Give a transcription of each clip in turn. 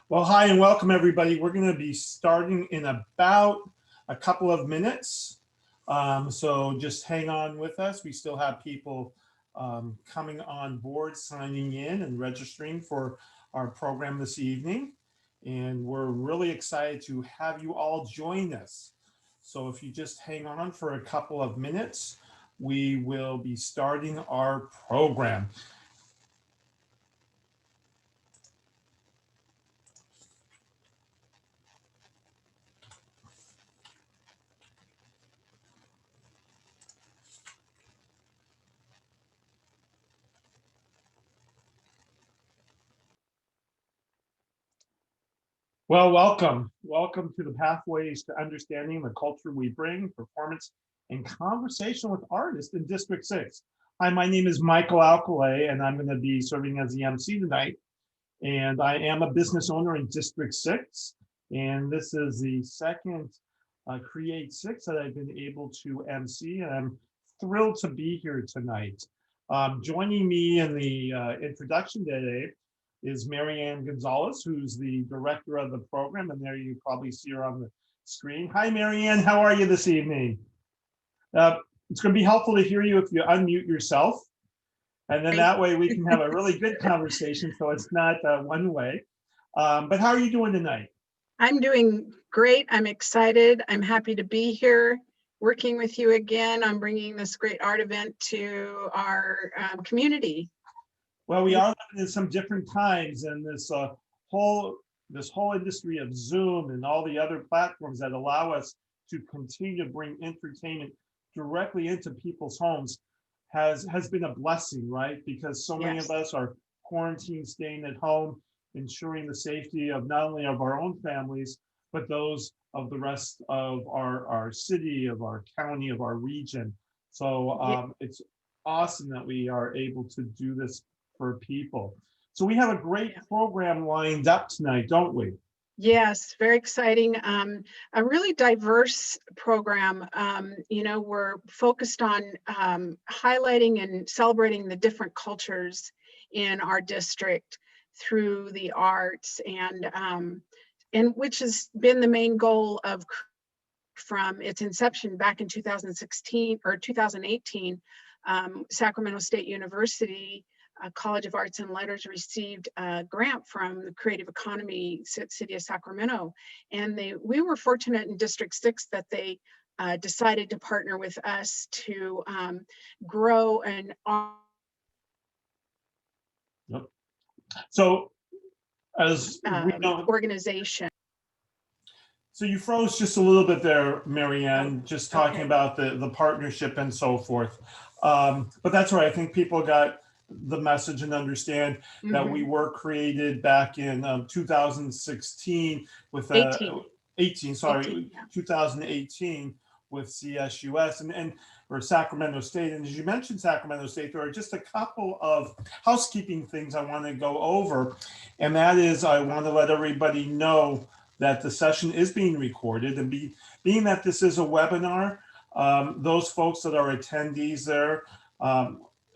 Well, hi and welcome everybody. We're going to be starting in about a couple of minutes. So just hang on with us. We still have people coming on board, signing in and registering for our program this evening. And we're really excited to have you all join us. So if you just hang on for a couple of minutes, we will be starting our program. Well, welcome. Welcome to the Pathways to Understanding the Culture We Bring, Performance and Conversation with Artists in District 6. Hi, my name is Michael Alcalay, and I'm going to be serving as the MC tonight. And I am a business owner in District 6. And this is the second Create 6 that I've been able to MC. And I'm thrilled to be here tonight. Joining me in the introduction today is Marianne Gonzalez, who's the director of the program. And there you probably see her on the screen. Hi, Marianne. How are you this evening? It's going to be helpful to hear you if you unmute yourself. And then that way we can have a really good conversation, so it's not one way. But how are you doing tonight? I'm doing great. I'm excited. I'm happy to be here working with you again on bringing this great art event to our community. Well, we are living in some different times, and this whole industry of Zoom and all the other platforms that allow us to continue to bring entertainment directly into people's homes has been a blessing, right? Because so many of us are quarantined, staying at home, ensuring the safety of not only of our own families, but those of the rest of our city, of our county, of our region. So it's awesome that we are able to do this for people. So we have a great program lined up tonight, don't we? Yes, very exciting. A really diverse program. We're focused on highlighting and celebrating the different cultures in our district through the arts, and which has been the main goal of from its inception back in 2016 or 2018. Sacramento State University College of Arts and Letters received a grant from the Creative Economy City of Sacramento. And we were fortunate in District 6 that they decided to partner with us to grow an So as we know, organization. So you froze just a little bit there, Marianne, just talking about the partnership and so forth. But that's right. I think people got the message and understand that we were created back in 2016 with 2018 with CSUS and or Sacramento State. And as you mentioned Sacramento State, there are just a couple of housekeeping things I want to go over. And that is, I want to let everybody know that the session is being recorded, and being that this is a webinar, those folks that are attendees there,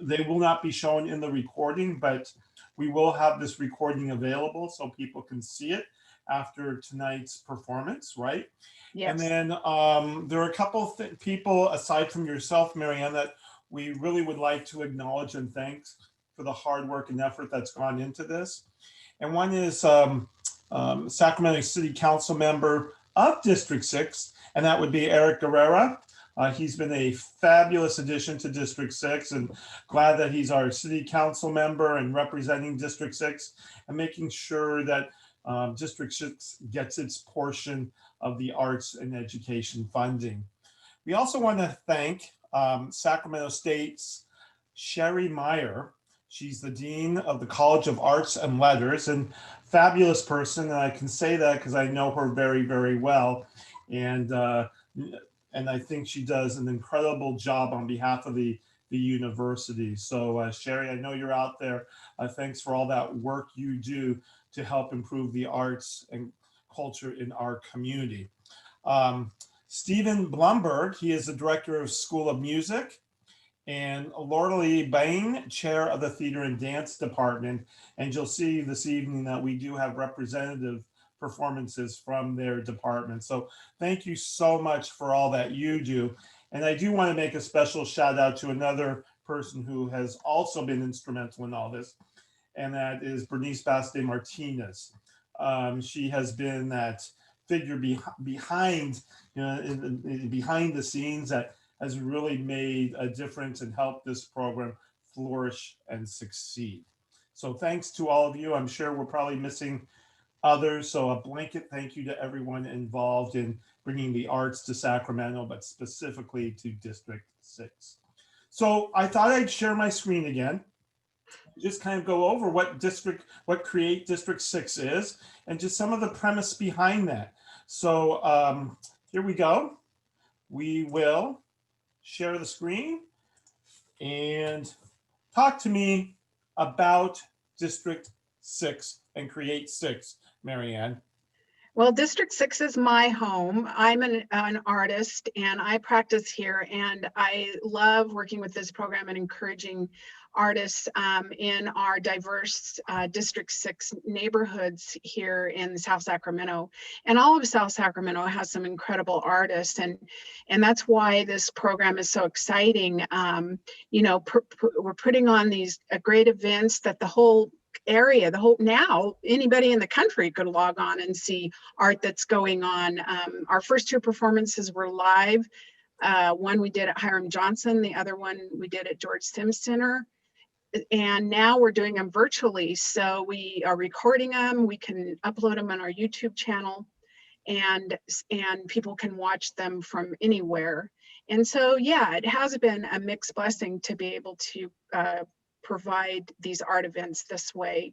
they will not be shown in the recording, but we will have this recording available so people can see it after tonight's performance, right? Yes. And then there are a couple of people aside from yourself, Marianne, that we really would like to acknowledge and thank for the hard work and effort that's gone into this. And one is Sacramento City Council member of District 6, and that would be Eric Guerrera. He's been a fabulous addition to District 6, and glad that he's our city council member and representing District 6 and making sure that District 6 gets its portion of the arts and education funding. We also want to thank Sacramento State's Sherry Meyer. She's the Dean of the College of Arts and Letters, and fabulous person. And I can say that because I know her very, very well. And I think she does an incredible job on behalf of the university. So Sherry, I know you're out there. Thanks for all that work you do to help improve the arts and culture in our community. Stephen Blumberg, he is the director of School of Music. and Laura Lee Bain, Chair of the Theater and Dance Department. And you'll see this evening that we do have representative performances from their department. So thank you so much for all that you do. And I do want to make a special shout out to another person who has also been instrumental in all this, and that is Bernice Baste Martinez. She has been that figure behind, behind the scenes that has really made a difference and helped this program flourish and succeed. So thanks to all of you. I'm sure we're probably missing others. So a blanket thank you to everyone involved in bringing the arts to Sacramento, but specifically to District 6. So I thought I'd share my screen again, just kind of go over what Create District 6 is, and just some of the premise behind that. So here we go. We will share the screen and talk to me about District 6 and Create 6, Marianne. Well, District 6 is my home. I'm an artist and I practice here, and I love working with this program and encouraging artists in our diverse District 6 neighborhoods here in South Sacramento. And all of South Sacramento has some incredible artists, and that's why this program is so exciting. We're putting on these great events that the whole area, now anybody in the country could log on and see art that's going on. Our first two performances were live. One we did at Hiram Johnson, the other one we did at George Sims Center. And now we're doing them virtually. So we are recording them. We can upload them on our YouTube channel, and people can watch them from anywhere. And so, yeah, it has been a mixed blessing to be able to provide these art events this way.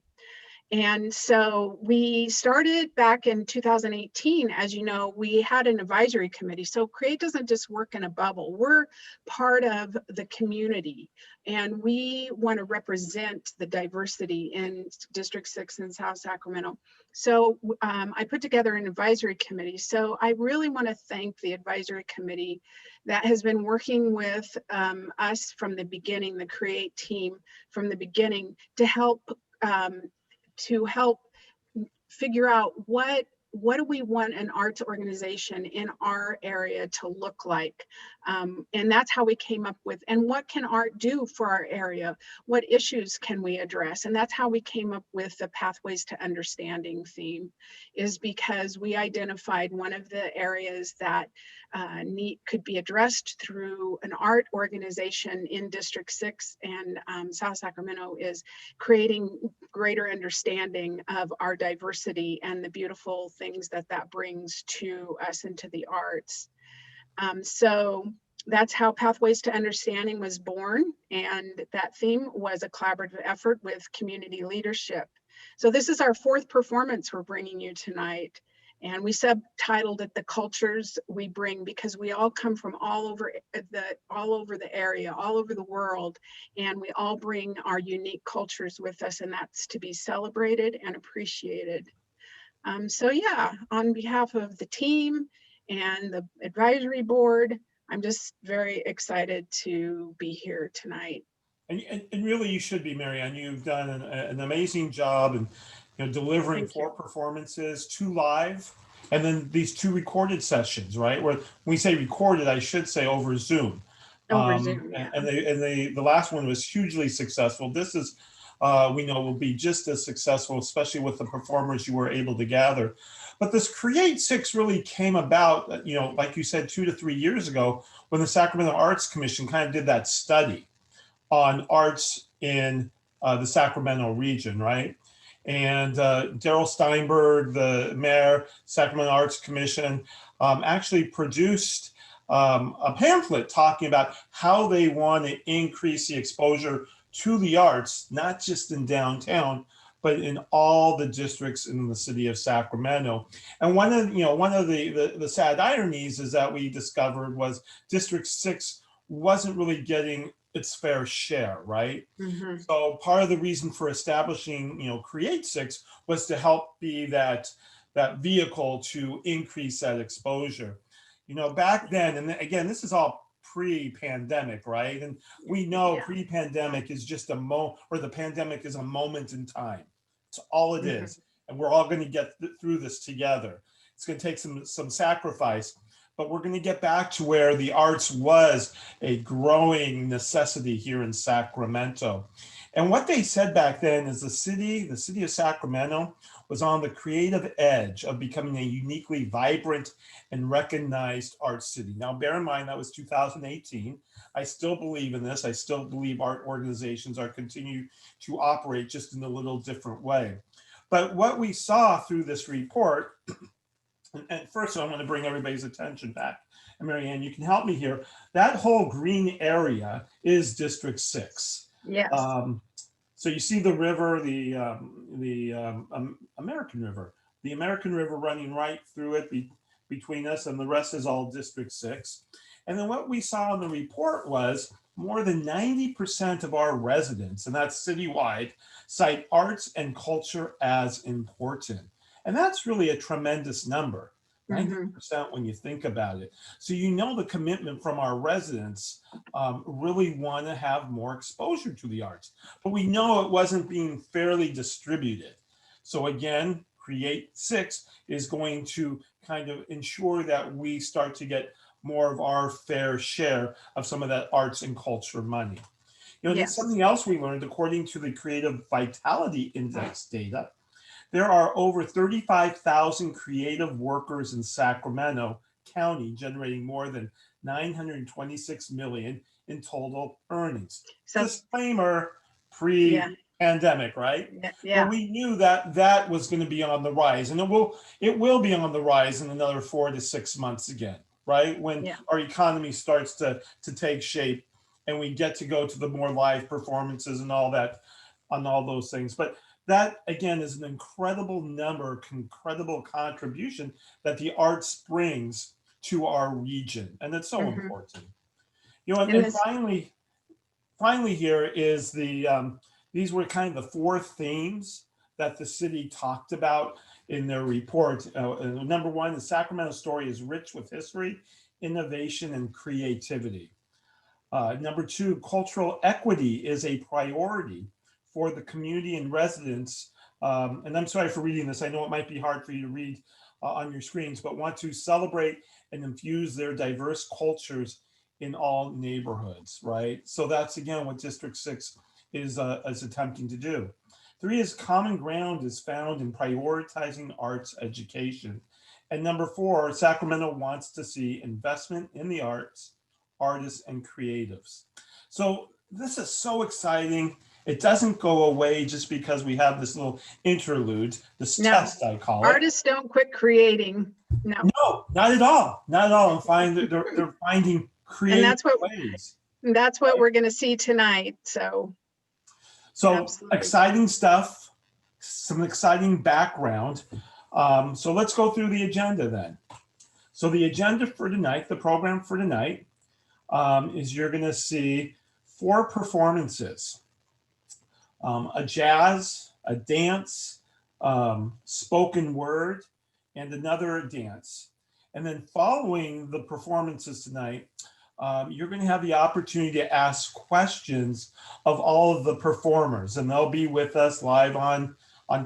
And so we started back in 2018. As you know, we had an advisory committee. So Create doesn't just work in a bubble. We're part of the community, and we want to represent the diversity in District 6 in South Sacramento. So I put together an advisory committee. So I really want to thank the advisory committee that has been working with us from the beginning, the Create team from the beginning, to help figure out what do we want an arts organization in our area to look like. And that's how we came up with, and what can art do for our area? What issues can we address? And that's how we came up with the Pathways to Understanding theme, is because we identified one of the areas that could be addressed through an art organization in District 6 and South Sacramento, is creating greater understanding of our diversity and the beautiful things that brings to us into the arts. So that's how Pathways to Understanding was born, and that theme was a collaborative effort with community leadership. So this is our fourth performance we're bringing you tonight, and we subtitled it The Cultures We Bring, because we all come from all over the area, all over the world, and we all bring our unique cultures with us, and that's to be celebrated and appreciated. So yeah, on behalf of the team and the advisory board, I'm just very excited to be here tonight. And really, you should be, Marianne. You've done an amazing job in delivering four performances, 2 live, and then these 2 recorded sessions, right? Where we say recorded, I should say over Zoom. Over Zoom, yeah. And the last one was hugely successful. This is, we know, will be just as successful, especially with the performers you were able to gather. But this Create 6 really came about, like you said, 2 to 3 years ago, when the Sacramento Arts Commission kind of did that study on arts in the Sacramento region, right? And Daryl Steinberg, the mayor, Sacramento Arts Commission, actually produced a pamphlet talking about how they want to increase the exposure to the arts, not just in downtown, but in all the districts in the city of Sacramento. And one of the sad ironies is that we discovered was District 6 wasn't really getting its fair share, right? Mm-hmm. So part of the reason for establishing, Create 6 was to help be that vehicle to increase that exposure. Back then, and again, this is all pre-pandemic, right? And we know Yeah. pre-pandemic is just or the pandemic is a moment in time. It's all it Mhm. is. And we're all going to get through this together. It's going to take some sacrifice, but we're going to get back to where the arts was a growing necessity here in Sacramento. And what they said back then is the city of Sacramento was on the creative edge of becoming a uniquely vibrant and recognized art city. Now, bear in mind, that was 2018. I still believe in this. I still believe art organizations are continuing to operate just in a little different way. But what we saw through this report, and first I want to bring everybody's attention back. And Mary Ann, you can help me here. That whole green area is District 6. Yes. So you see the river, the American River, running right through it between us, and the rest is all District 6. And then what we saw in the report was more than 90% of our residents, and that's citywide, cite arts and culture as important. And that's really a tremendous number. 90% when you think about it. So you know the commitment from our residents really want to have more exposure to the arts. But we know it wasn't being fairly distributed. So again, Create 6 is going to kind of ensure that we start to get more of our fair share of some of that arts and culture money. You know, Yes. something else we learned, according to the Creative Vitality Index data, there are over 35,000 creative workers in Sacramento County, generating more than 926 million in total earnings. So, disclaimer, pre-pandemic, right? Yeah. But we knew that that was going to be on the rise, and it will be on the rise in another 4 to 6 months again, right? When our economy starts to take shape and we get to go to the more live performances and all that, on all those things. But that again is an incredible number, incredible contribution that the arts brings to our region, and it's so important. You know, and finally here is these were kind of the 4 themes that the city talked about in their report. Number 1, the Sacramento story is rich with history, innovation, and creativity. Number 2, cultural equity is a priority for the community and residents. And I'm sorry for reading this. I know it might be hard for you to read on your screens, but want to celebrate and infuse their diverse cultures in all neighborhoods, right? So that's again what District 6 is attempting to do. 3 is common ground is found in prioritizing arts education. And number 4, Sacramento wants to see investment in the arts, artists, and creatives. So this is so exciting. It doesn't go away just because we have this little interlude, this test, I call it. Artists don't quit creating. No, not at all. Not at all. They're finding creative ways. That's what we're going to see tonight. So absolutely. Exciting stuff, some exciting background. So let's go through the agenda then. So the agenda for tonight, the program for tonight, is you're going to see 4 performances. A jazz, a dance, spoken word, and another dance. And then following the performances tonight, you're going to have the opportunity to ask questions of all of the performers, and they'll be with us live on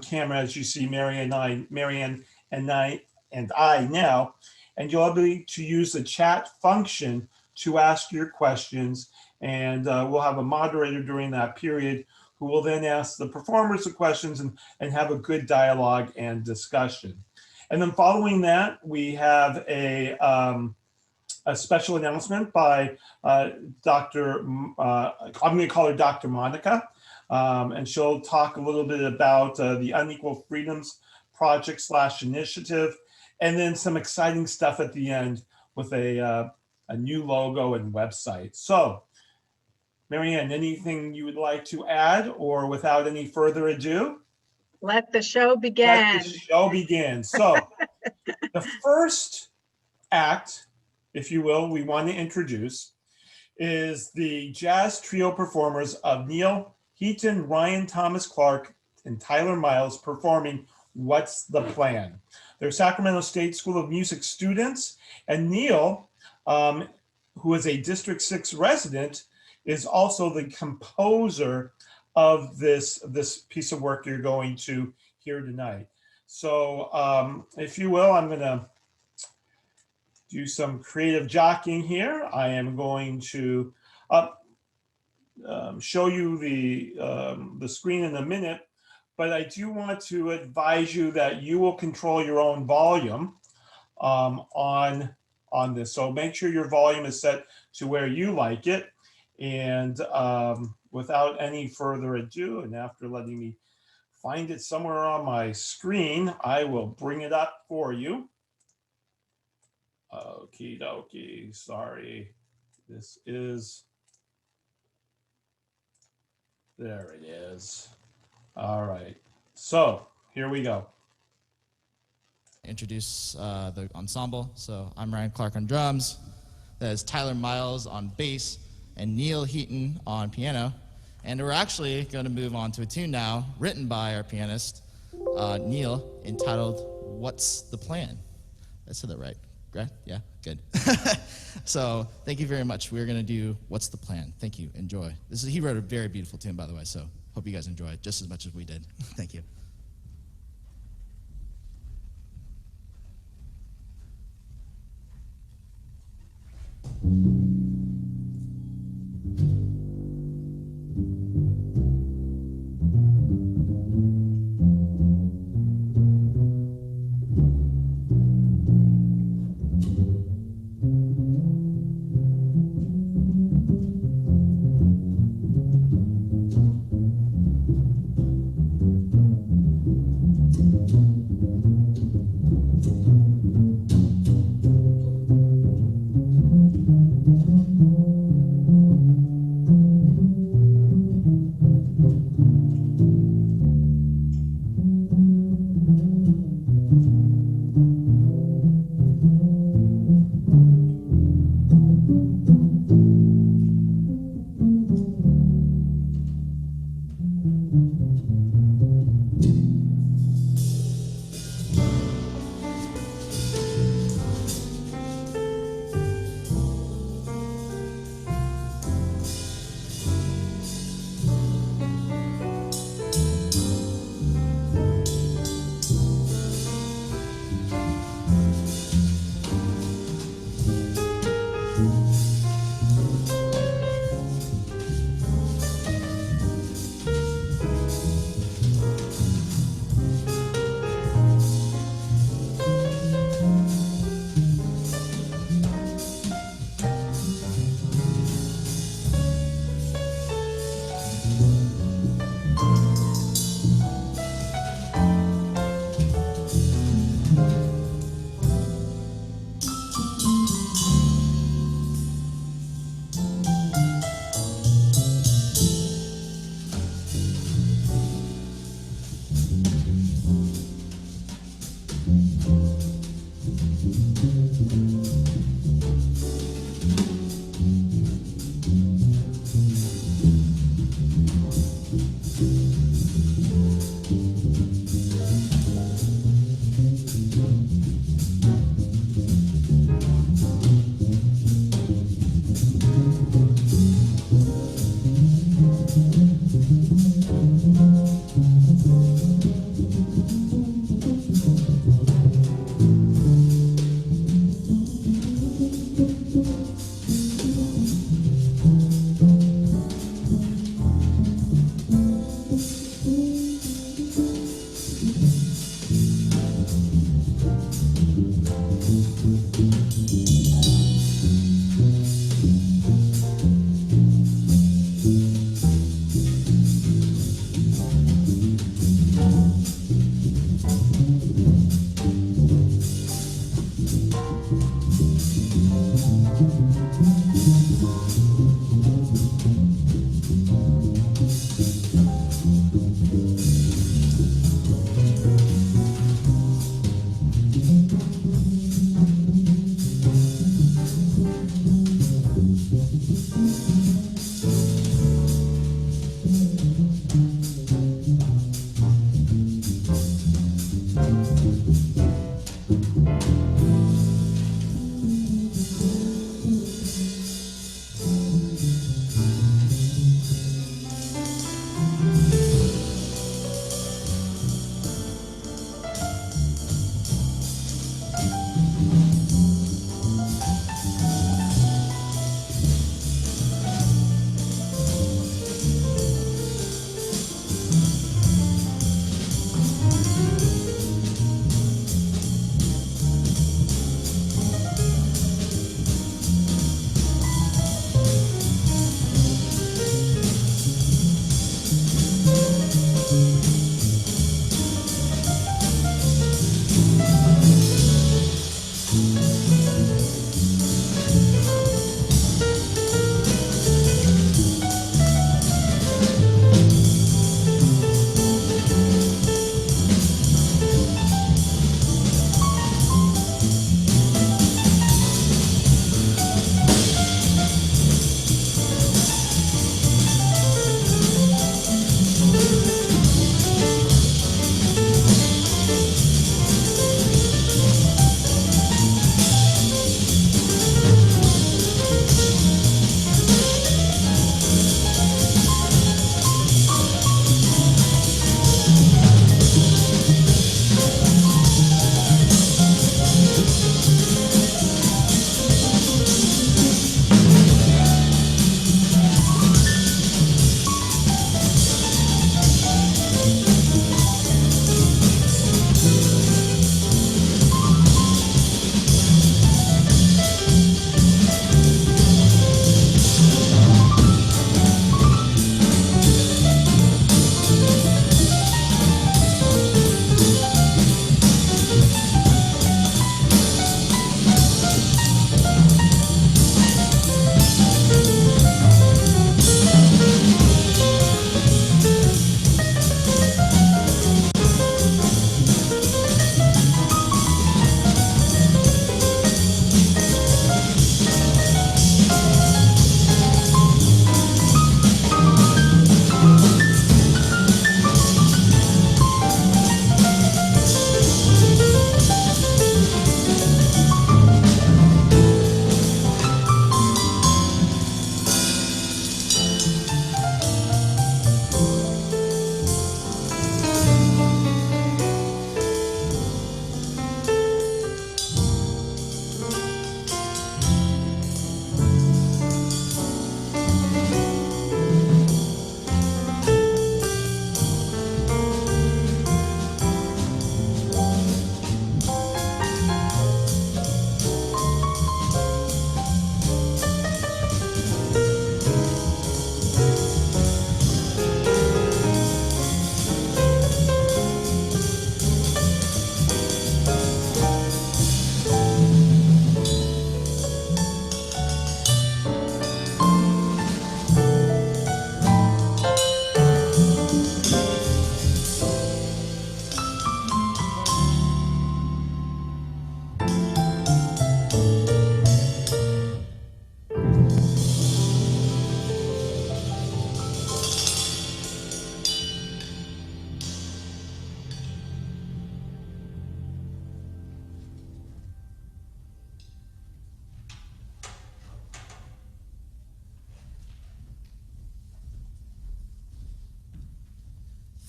camera, as you see Marianne and I now, and you'll be able to use the chat function to ask your questions, and we'll have a moderator during that period who will then ask the performers the questions and have a good dialogue and discussion. And then following that, we have a special announcement by I'm going to call her Dr. Monica, and she'll talk a little bit about the Unequal Freedoms Project / initiative, and then some exciting stuff at the end with a new logo and website. So, Marianne, anything you would like to add, or without any further ado? Let the show begin. Let the show begin. So, the first act, if you will, we want to introduce is the jazz trio performers of Neil Heaton, Ryan Thomas Clark, and Tyler Miles performing What's the Plan? They're Sacramento State School of Music students, and Neil who is a District 6 resident, is also the composer of this piece of work you're going to hear tonight. So if you will, I'm going to do some creative jockeying here. I am going to show you the screen in a minute, but I do want to advise you that you will control your own volume on this. So make sure your volume is set to where you like it. And without any further ado, and after letting me find it somewhere on my screen, I will bring it up for you. Okie dokie, sorry. This is, there it is. All right, so here we go. Introduce the ensemble. So I'm Ryan Clark on drums. That is Tyler Miles on bass and Neil Heaton on piano. And we're actually going to move on to a tune now written by our pianist, Neil, entitled What's the Plan? I said that right? Yeah, good. So thank you very much. We're going to do What's the Plan? Thank you. Enjoy. He wrote a very beautiful tune, by the way, so hope you guys enjoy it just as much as we did. Thank you.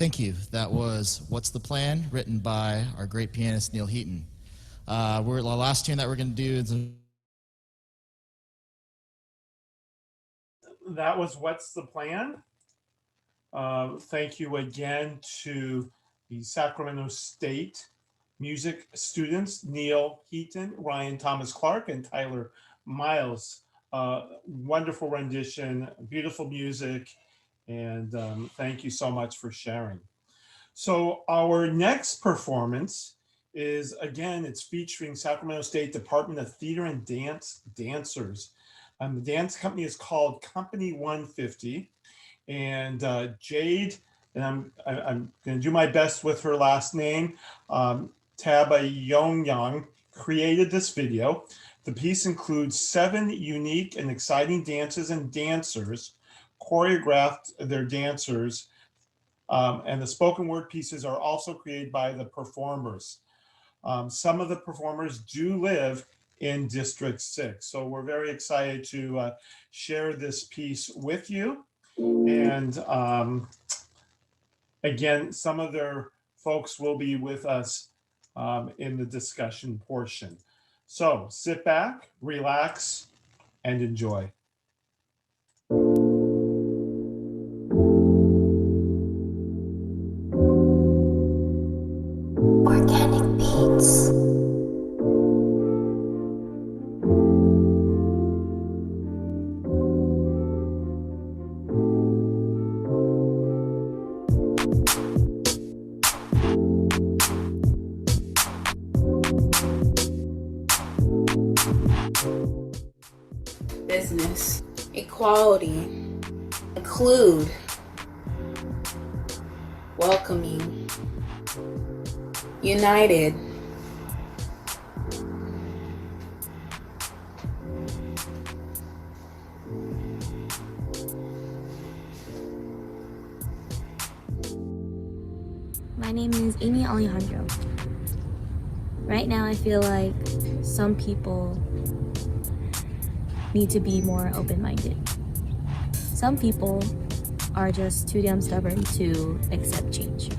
Thank you. That was What's the Plan, written by our great pianist, Neil Heaton. The last tune that we're going to do is That was What's the Plan? Thank you again to the Sacramento State music students, Neil Heaton, Ryan Thomas Clark, and Tyler Miles. Wonderful rendition, beautiful music, and thank you so much for sharing. So our next performance is, again, it's featuring Sacramento State Department of Theater and Dance dancers. The dance company is called Company 150, and Jade, and I'm going to do my best with her last name, Tabayongyang, created this video. The piece includes 7 unique and exciting dances and dancers, choreographed their dancers, and the spoken word pieces are also created by the performers. Some of the performers do live in District 6, so we're very excited to share this piece with you. And again, some of their folks will be with us in the discussion portion. So sit back, relax, and enjoy. Organic Beats. Business, equality, include, welcoming, united, My name is Amy Alejandro. Right now, I feel like some people need to be more open-minded. Some people are just too damn stubborn to accept change.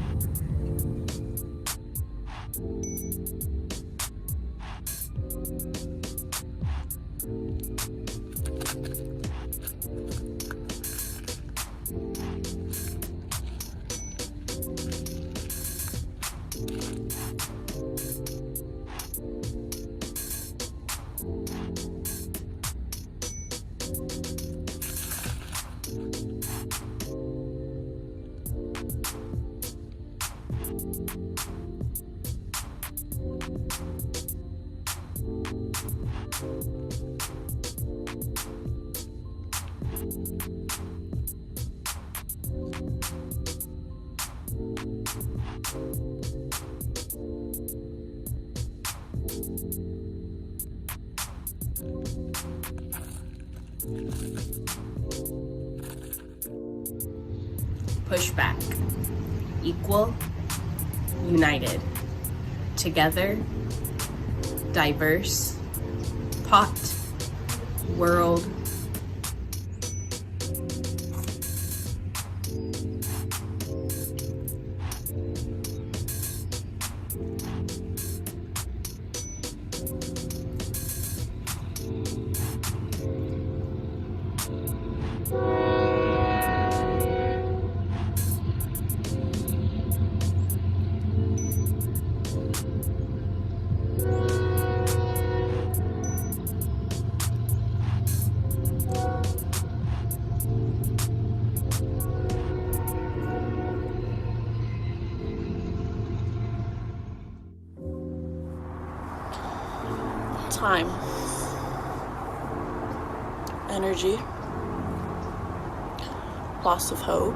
Pushback, equal, united, together, diverse, pot, world, time, energy, loss of hope,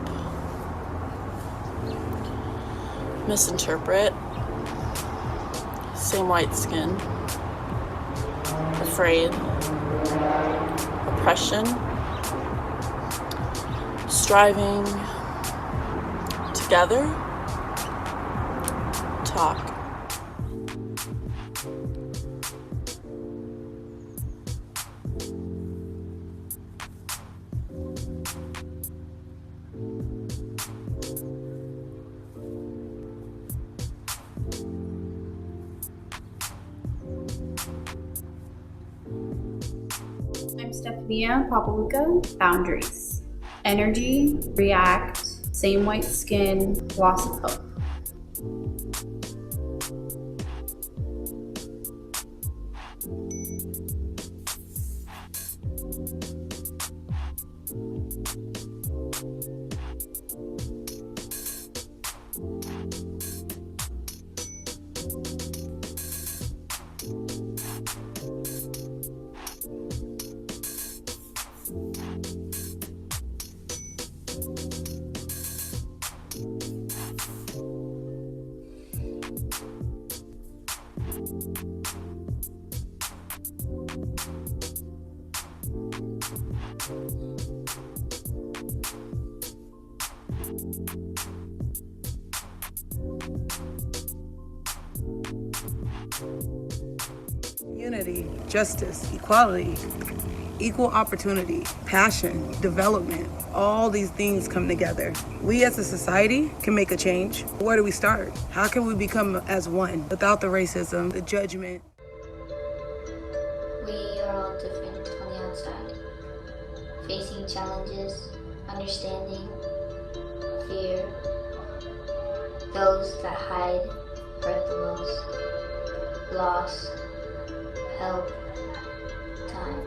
misinterpret, same white skin, afraid, oppression, striving, together, talk. Stephania Papaluca, boundaries. Energy, react, same white skin, loss of hope. Unity, justice, equality, equal opportunity, passion, development, all these things come together. We as a society can make a change. Where do we start? How can we become as one without the racism, the judgment? We are all different on the outside, facing challenges, understanding, fear. Those that hide hurt the most. Loss, help, time.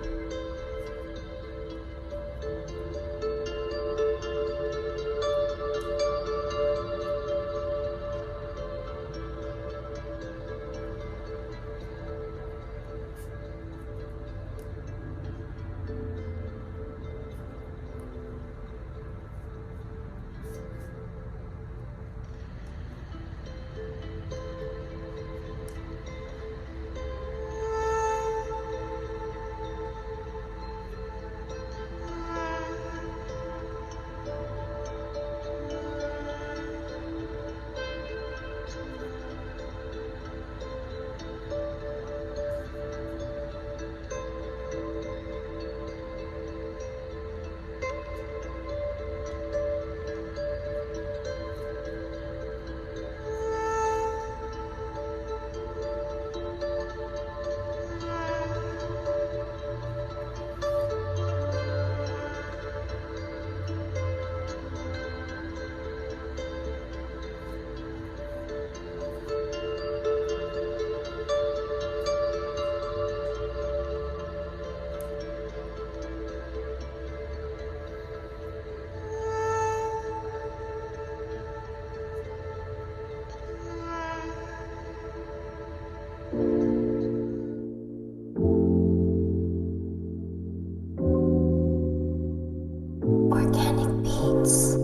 Organic Beats.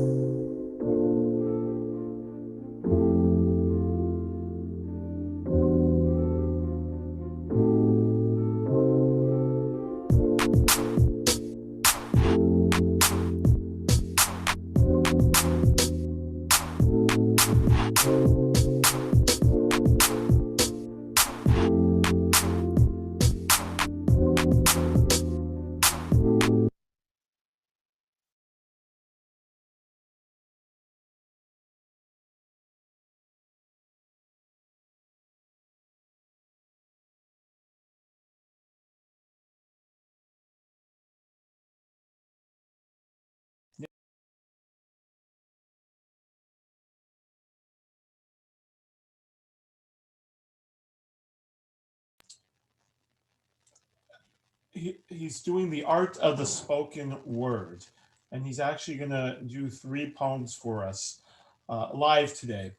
He's doing the art of the spoken word, and he's actually going to do 3 poems for us live today.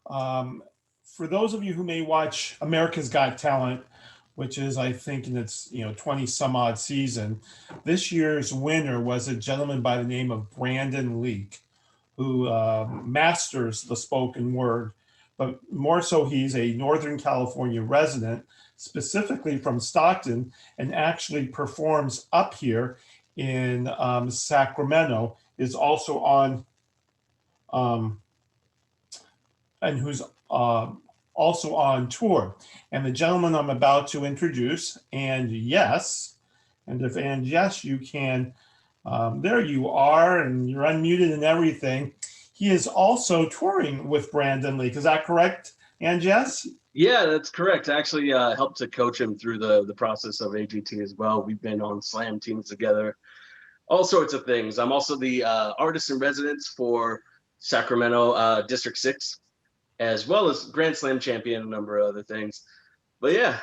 For those of you who may watch America's Got Talent, which is, I think, in its 20 some odd season, this year's winner was a gentleman by the name of Brandon Leake, who masters the spoken word, but more so he's a Northern California resident, specifically from Stockton, and actually performs up here in Sacramento, is also on, and who's also on tour. And the gentleman I'm about to introduce, and yes, you can, there you are, and you're unmuted and everything. He is also touring with Brandon Leake. Is that correct, and yes? Yeah, that's correct. I actually helped to coach him through the process of AGT as well. We've been on slam teams together, all sorts of things. I'm also the artist in residence for Sacramento District 6, as well as Grand Slam champion, a number of other things. But yeah.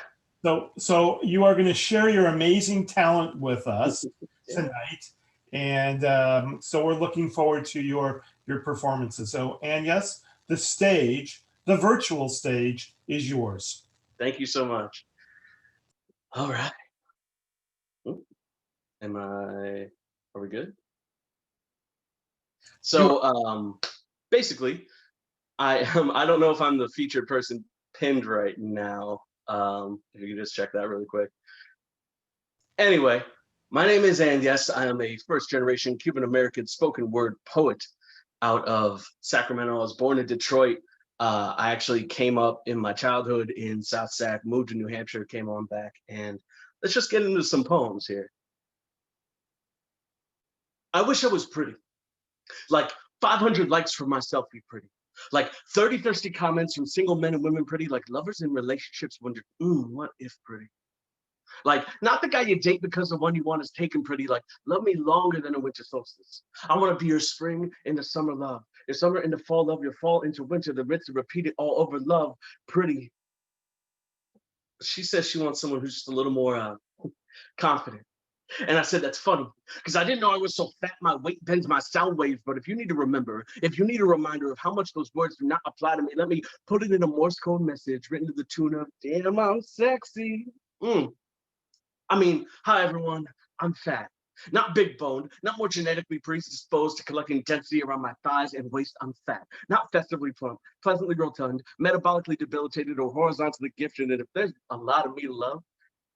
So you are going to share your amazing talent with us tonight. And so we're looking forward to your performances. So, and yes, the stage, the virtual stage, is yours. Thank you so much. All right. Are we good? So basically, I don't know if I'm the featured person pinned right now. If you can just check that really quick. Anyway, my name is And yes, I am a first-generation Cuban-American spoken word poet out of Sacramento. I was born in Detroit. I actually came up in my childhood in South Sac, moved to New Hampshire, came on back, and let's just get into some poems here. I wish I was pretty. Like 500 likes for my selfie pretty. Like 30 thirsty comments from single men and women pretty. Like lovers in relationships wonder, what if pretty? Like not the guy you date because the one you want is taken pretty. Like love me longer than a winter solstice. I want to be your spring into summer love. Your summer into fall love. Your fall into winter. The rinse and repeat it all over love pretty. She says she wants someone who's just a little more confident. And I said, that's funny, because I didn't know I was so fat my weight bends my sound waves. But if you need to remember, if you need a reminder of how much those words do not apply to me, let me put it in a Morse code message written to the tune of, damn, I'm sexy. I mean, hi, everyone. I'm fat. Not big boned, not more genetically predisposed to collecting density around my thighs and waist. I'm fat. Not festively plump, pleasantly rotund, metabolically debilitated, or horizontally gifted. And if there's a lot of me to love,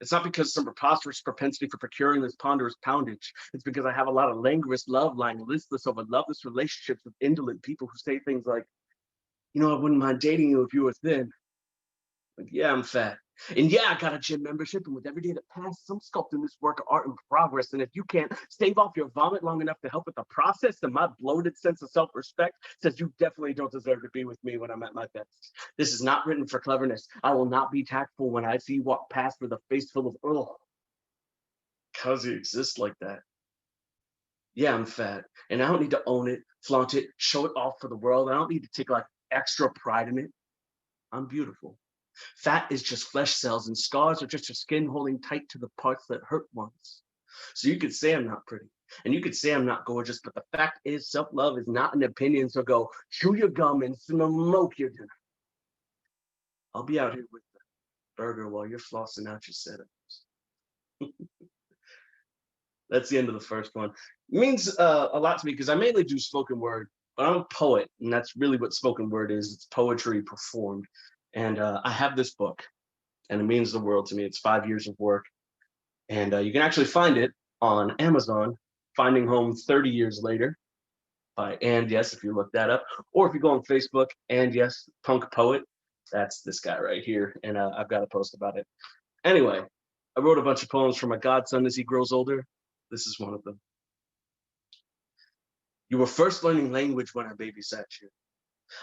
it's not because of some preposterous propensity for procuring this ponderous poundage. It's because I have a lot of languorous love lying listless over loveless relationships with indolent people who say things like, you know, I wouldn't mind dating you if you were thin. Like, yeah, I'm fat. And yeah, I got a gym membership, and with every day that passes, I'm sculpting this work of art in progress. And if you can't stave off your vomit long enough to help with the process, then my bloated sense of self-respect says you definitely don't deserve to be with me when I'm at my best. This is not written for cleverness. I will not be tactful when I see you walk past with a face full of, because you exist like that. Yeah, I'm fat, and I don't need to own it, flaunt it, show it off for the world. I don't need to take like extra pride in it. I'm beautiful. Fat is just flesh cells, and scars are just your skin holding tight to the parts that hurt once. So you could say I'm not pretty, and you could say I'm not gorgeous, but the fact is self-love is not an opinion, so go chew your gum and smoke your dinner. I'll be out here with the burger while you're flossing out your setups. That's the end of the first one. It means a lot to me because I mainly do spoken word, but I'm a poet, and that's really what spoken word is. It's poetry performed. And I have this book, and it means the world to me. It's 5 years of work, and you can actually find it on Amazon, Finding Home 30 Years Later by And Yes, if you look that up, or if you go on Facebook, And Yes, Punk Poet, that's this guy right here, and I've got a post about it. Anyway, I wrote a bunch of poems for my godson as he grows older. This is one of them. You were first learning language when I babysat you.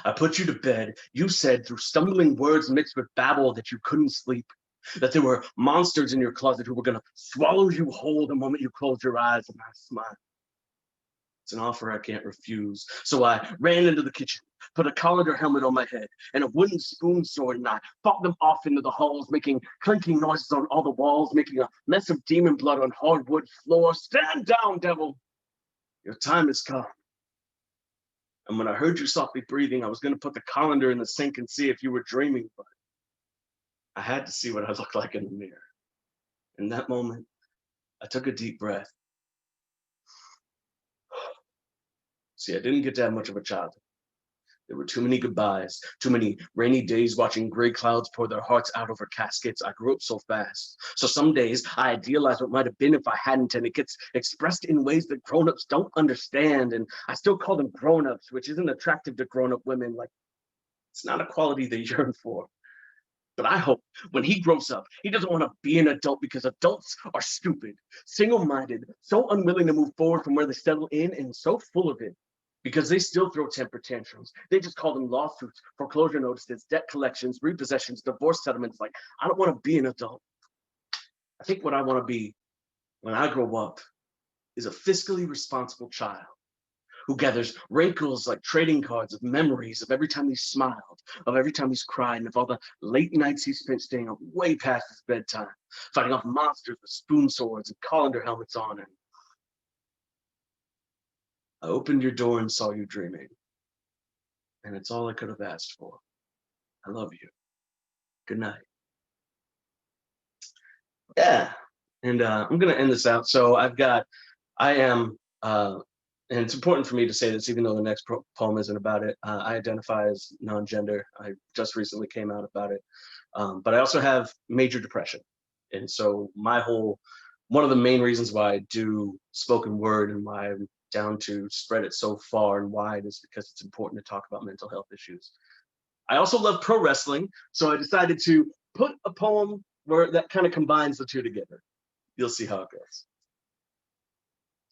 I put you to bed. You said through stumbling words mixed with babble that you couldn't sleep, that there were monsters in your closet who were going to swallow you whole the moment you closed your eyes, and I smiled. It's an offer I can't refuse. So I ran into the kitchen, put a colander helmet on my head and a wooden spoon sword, and I fought them off into the halls, making clinking noises on all the walls, making a mess of demon blood on hardwood floor. Stand down, devil. Your time has come. And when I heard you softly breathing, I was going to put the colander in the sink and see if you were dreaming, but I had to see what I looked like in the mirror. In that moment, I took a deep breath. See, I didn't get to have much of a childhood. There were too many goodbyes, too many rainy days watching gray clouds pour their hearts out over caskets. I grew up so fast. So some days I idealize what might have been if I hadn't, and it gets expressed in ways that grown-ups don't understand. And I still call them grown-ups, which isn't attractive to grown-up women. Like, it's not a quality they yearn for. But I hope when he grows up, he doesn't want to be an adult because adults are stupid, single-minded, so unwilling to move forward from where they settle in, and so full of it because they still throw temper tantrums. They just call them lawsuits, foreclosure notices, debt collections, repossessions, divorce settlements. Like, I don't want to be an adult. I think what I want to be when I grow up is a fiscally responsible child who gathers wrinkles like trading cards of memories of every time he smiled, of every time he's cried, and of all the late nights he spent staying up way past his bedtime, fighting off monsters with spoon swords and colander helmets on. And I opened your door and saw you dreaming. And it's all I could have asked for. I love you. Good night. Yeah. And I'm going to end this out. So and it's important for me to say this, even though the next poem isn't about it. I identify as non-gender. I just recently came out about it. But I also have major depression. And so one of the main reasons why I do spoken word and why I'm down to spread it so far and wide is because it's important to talk about mental health issues. I also love pro wrestling, so I decided to put a poem that kind of combines the two together. You'll see how it goes.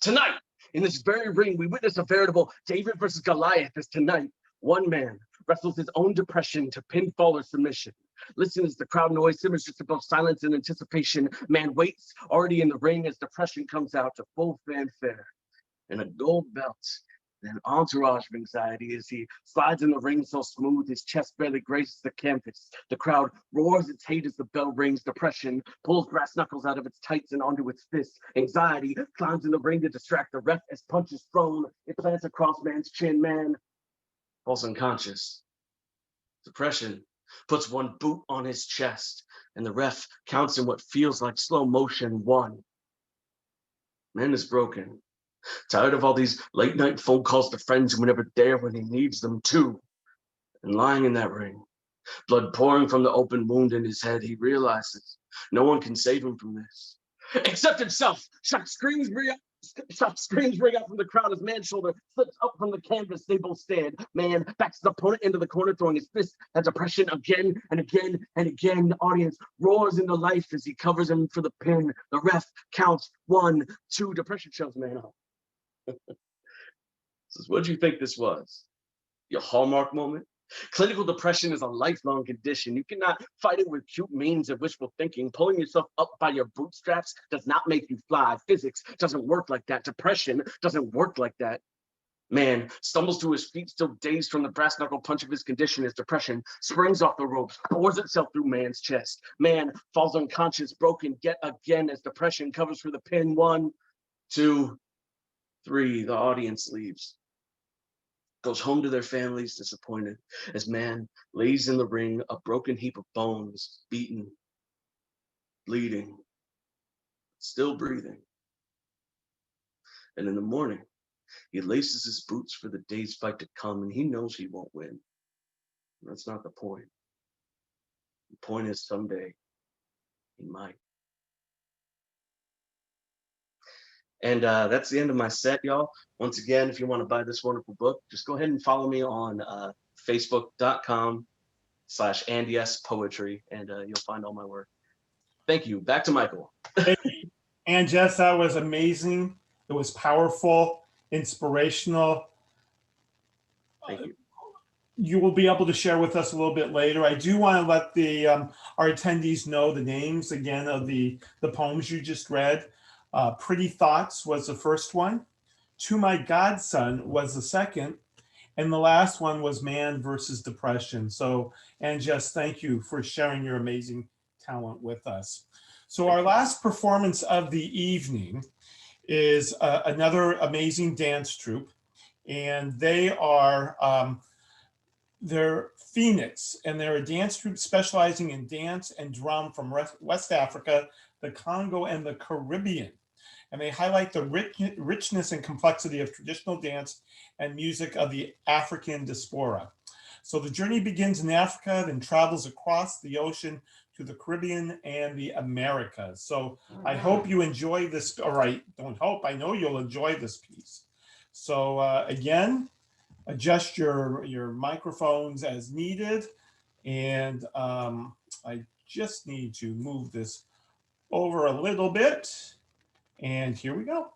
Tonight, in this very ring, we witness a veritable David versus Goliath as tonight, one man wrestles his own depression to pinfall or submission. Listen as the crowd noise simmers just above silence and anticipation. Man waits already in the ring as depression comes out to full fanfare. And a gold belt, and an entourage of anxiety as he slides in the ring so smooth his chest barely grazes the canvas. The crowd roars its hate as the bell rings. Depression pulls brass knuckles out of its tights and onto its fists. Anxiety climbs in the ring to distract the ref as punches thrown. It plants across man's chin. Man falls unconscious. Depression puts one boot on his chest, and the ref counts in what feels like slow motion. 1. Man is broken. Tired of all these late night phone calls to friends who were never there when he needs them. 2. And lying in that ring, blood pouring from the open wound in his head, he realizes no one can save him from this except himself. Shocked screams ring out from the crowd as man's shoulder slips up from the canvas. They both stand. Man backs his opponent into the corner, throwing his fist at depression again and again and again. The audience roars into life as he covers him for the pin. The ref counts 1, 2. Depression shoves man up. Says, what do you think this was? Your Hallmark moment? Clinical depression is a lifelong condition. You cannot fight it with cute memes of wishful thinking. Pulling yourself up by your bootstraps does not make you fly. Physics doesn't work like that. Depression doesn't work like that. Man stumbles to his feet, still dazed from the brass knuckle punch of his condition as depression springs off the ropes, pours itself through man's chest. Man falls unconscious, broken yet again as depression covers for the pin. 1, 2, 3, the audience leaves, goes home to their families disappointed as man lays in the ring, a broken heap of bones, beaten, bleeding, still breathing. And in the morning, he laces his boots for the day's fight to come, and he knows he won't win. That's not the point. The point is someday he might. And that's the end of my set, y'all. Once again, if you want to buy this wonderful book, just go ahead and follow me on facebook.com/AndySPoetry, and you'll find all my work. Thank you. Back to Michael. And Jess, that was amazing. It was powerful, inspirational. Thank you. You will be able to share with us a little bit later. I do want to let the our attendees know the names again of the poems you just read. Pretty Thoughts was the first one. To My Godson was the second. And the last one was Man versus Depression. So, and just thank you for sharing your amazing talent with us. So our last performance of the evening is another amazing dance troupe. And they are, they're Phoenix, and they're a dance troupe specializing in dance and drum from West Africa, the Congo, and the Caribbean. And they highlight the richness and complexity of traditional dance and music of the African diaspora. So the journey begins in Africa, then travels across the ocean to the Caribbean and the Americas. So I hope you enjoy this, or I don't hope, I know you'll enjoy this piece. So again, adjust your microphones as needed. And I just need to move this over a little bit. And here we go.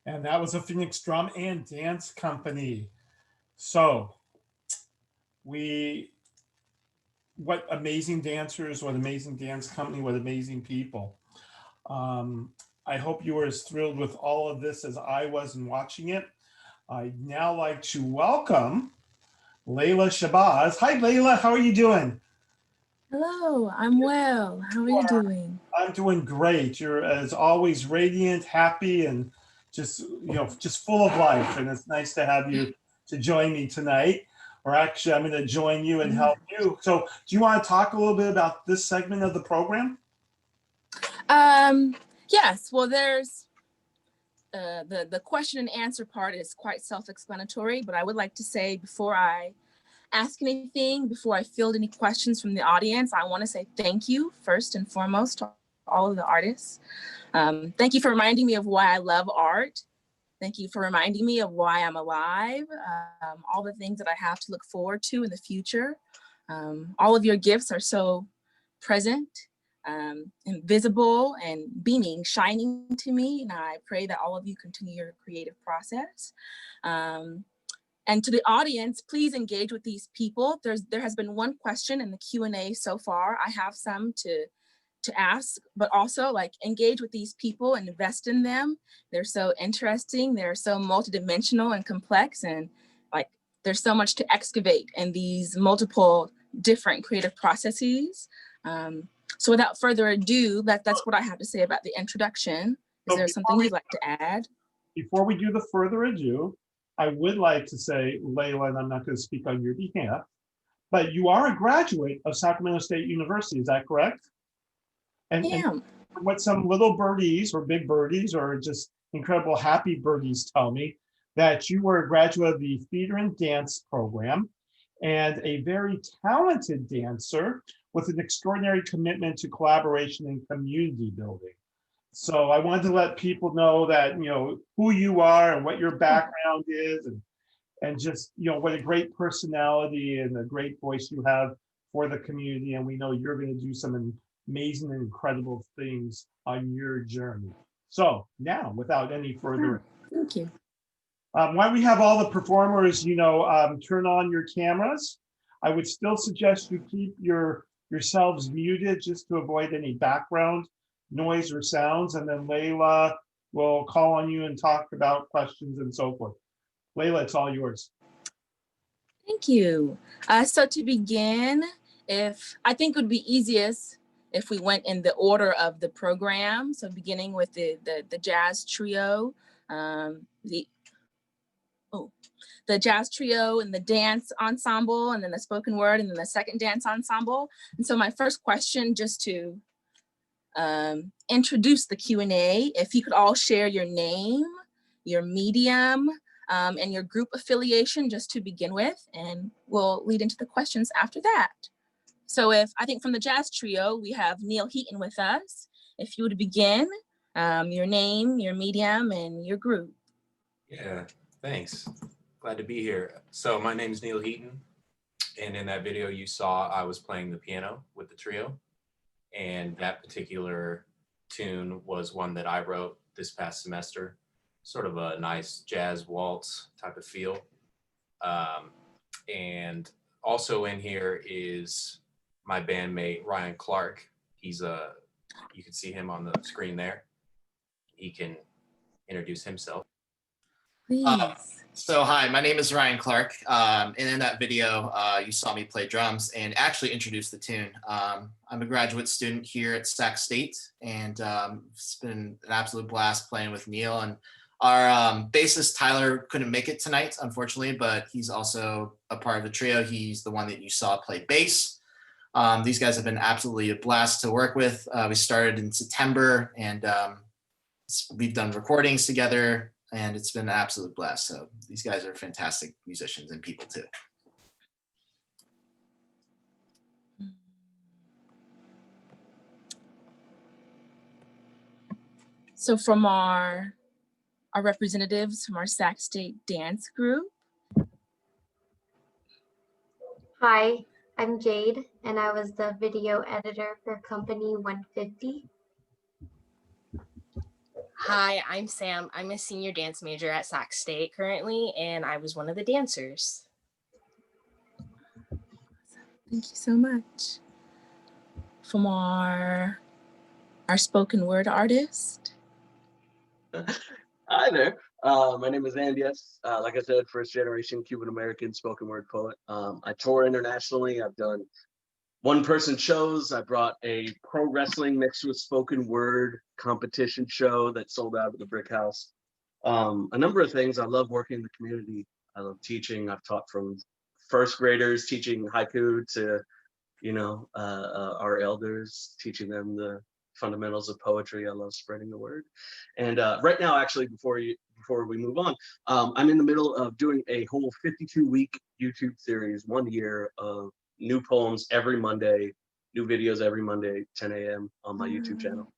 And that was a Phoenix Drum and Dance Company. So what amazing dancers, what amazing dance company, what amazing people. I hope you were as thrilled with all of this as I was in watching it. I'd now like to welcome Layla Shabazz. Hi, Layla. How are you doing? Hello, I'm well. How are you doing? I'm doing great. You're, as always, radiant, happy, and just full of life. And it's nice to have you to join me tonight. Or actually, I'm going to join you and help you. So, do you want to talk a little bit about this segment of the program? Yes. Well, there's the question and answer part is quite self-explanatory, but I would like to say before I ask anything, before I field any questions from the audience, I want to say thank you first and foremost to all of the artists. Thank you for reminding me of why I love art. Thank you for reminding me of why I'm alive, all the things that I have to look forward to in the future. All of your gifts are so present and visible and beaming, shining to me. And I pray that all of you continue your creative process. And to the audience, please engage with these people. There has been one question in the Q&A so far. I have some to ask, but also like engage with these people and invest in them. They're so interesting. They're so multidimensional and complex, and like there's so much to excavate in these multiple different creative processes. So without further ado, that's what I have to say about the introduction. Is there something you'd like to add? Before we do the further ado, I would like to say, Layla, and I'm not going to speak on your behalf, but you are a graduate of Sacramento State University, is that correct? And what some little birdies or big birdies or just incredible happy birdies tell me, that you were a graduate of the theater and dance program and a very talented dancer with an extraordinary commitment to collaboration and community building. So I wanted to let people know that, who you are and what your background is, and just, what a great personality and a great voice you have for the community. And we know you're going to do some amazing and incredible things on your journey. So now, without any further, thank you. While we have all the performers, turn on your cameras. I would still suggest you keep yourselves muted just to avoid any background noise or sounds, and then Layla will call on you and talk about questions and so forth. Layla, it's all yours. Thank you. So to begin, I think it would be easiest if we went in the order of the program. So beginning with the jazz trio, the jazz trio and the dance ensemble, and then the spoken word, and then the second dance ensemble. And so my first question, just to introduce the Q&A, if you could all share your name, your medium, and your group affiliation just to begin with, and we'll lead into the questions after that. So I think from the jazz trio, we have Neil Heaton with us. If you would begin, your name, your medium, and your group. Yeah, thanks. Glad to be here. So my name is Neil Heaton, and in that video you saw I was playing the piano with the trio, and that particular tune was one that I wrote this past semester, sort of a nice jazz waltz type of feel. And also in here is my bandmate Ryan Clark. You can see him on the screen there. He can introduce himself. So hi, my name is Ryan Clark, and in that video you saw me play drums and actually introduce the tune. I'm a graduate student here at Sac State, and it's been an absolute blast playing with Neil. And our bassist Tyler couldn't make it tonight, unfortunately, but he's also a part of the trio. He's the one that you saw play bass. These guys have been absolutely a blast to work with. We started in September, and we've done recordings together, and it's been an absolute blast. So these guys are fantastic musicians and people too. So from our representatives from our Sac State dance group. Hi, I'm Jade, and I was the video editor for Company 150. Hi, I'm Sam. I'm a senior dance major at Sac State currently, and I was one of the dancers. Thank you so much. From our spoken word artist. Hi there. My name is Andy S. Like I said, first generation Cuban American spoken word poet. I tour internationally. I've done one-person shows. I brought a pro wrestling mixed with spoken word competition show that sold out at the Brick House. A number of things. I love working in the community. I love teaching. I've taught from first graders teaching haiku to, our elders, teaching them the fundamentals of poetry. I love spreading the word. And right now, actually, before we move on, I'm in the middle of doing a whole 52-week YouTube series, 1 year of new poems every Monday, new videos every Monday, 10 a.m. on my YouTube channel.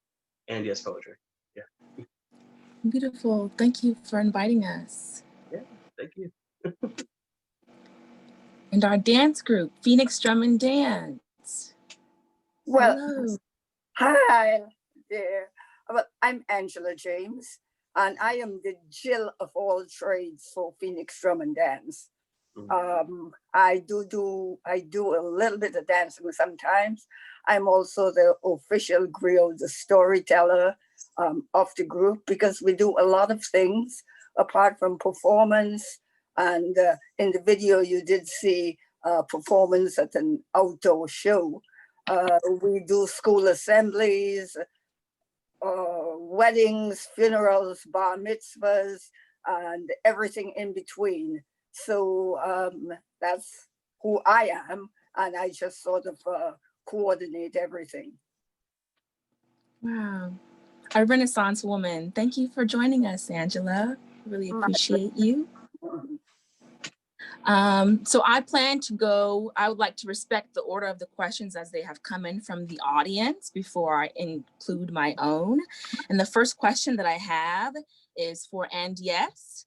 And yes, poetry. Yeah. Beautiful. Thank you for inviting us. Yeah, thank you. And our dance group, Phoenix Drum and Dance. Well, hello. Hi there. Well, I'm Angela James, and I am the Jill of all trades for Phoenix Drum and Dance. I do a little bit of dancing sometimes. I'm also the official griot, the storyteller of the group, because we do a lot of things apart from performance. And in the video, you did see performance at an outdoor show. We do school assemblies, weddings, funerals, bar mitzvahs, and everything in between. So that's who I am, and I just sort of coordinate everything. Wow. A Renaissance woman. Thank you for joining us, Angela. Really appreciate you. So I would like to respect the order of the questions as they have come in from the audience before I include my own. And the first question that I have is for Andy S.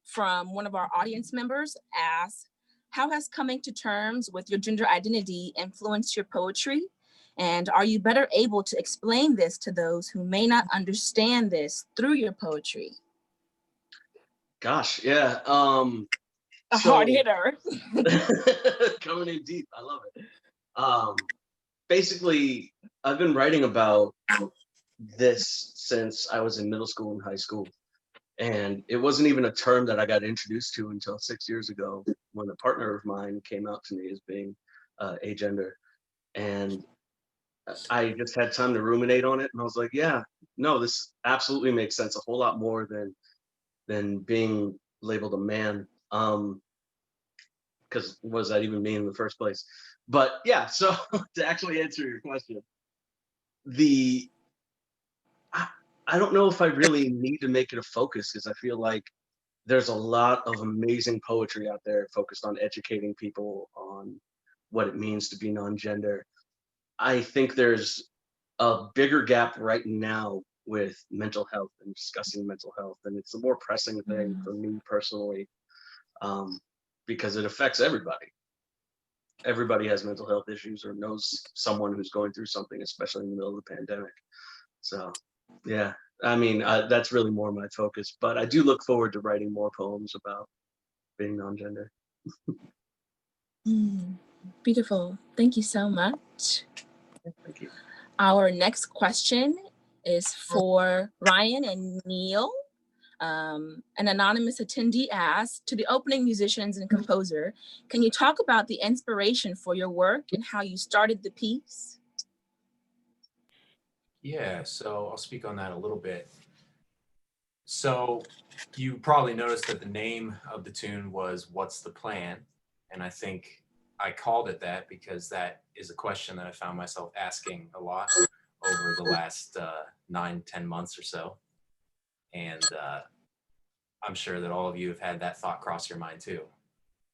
From one of our audience members asks, how has coming to terms with your gender identity influenced your poetry? And are you better able to explain this to those who may not understand this through your poetry? Gosh, yeah. A hard hitter. Coming in deep. I love it. Basically, I've been writing about this since I was in middle school and high school. And it wasn't even a term that I got introduced to until 6 years ago when a partner of mine came out to me as being agender. And I just had time to ruminate on it. And I was like, yeah, no, this absolutely makes sense a whole lot more than being labeled a man. Because what does that even mean in the first place? But yeah, so to actually answer your question, I don't know if I really need to make it a focus, because I feel like there's a lot of amazing poetry out there focused on educating people on what it means to be non-gender. I think there's a bigger gap right now with mental health and discussing mental health, and it's a more pressing thing for me personally, because it affects everybody. Everybody has mental health issues or knows someone who's going through something, especially in the middle of the pandemic. So yeah, I mean, that's really more my focus, but I do look forward to writing more poems about being non-gender. Beautiful. Thank you so much. Thank you. Our next question is for Ryan and Neil. An anonymous attendee asks, to the opening musicians and composer, can you talk about the inspiration for your work and how you started the piece? Yeah, so I'll speak on that a little bit. So you probably noticed that the name of the tune was What's the Plan? And I think I called it that because that is a question that I found myself asking a lot over the last 9-10 months or so. And I'm sure that all of you have had that thought cross your mind too.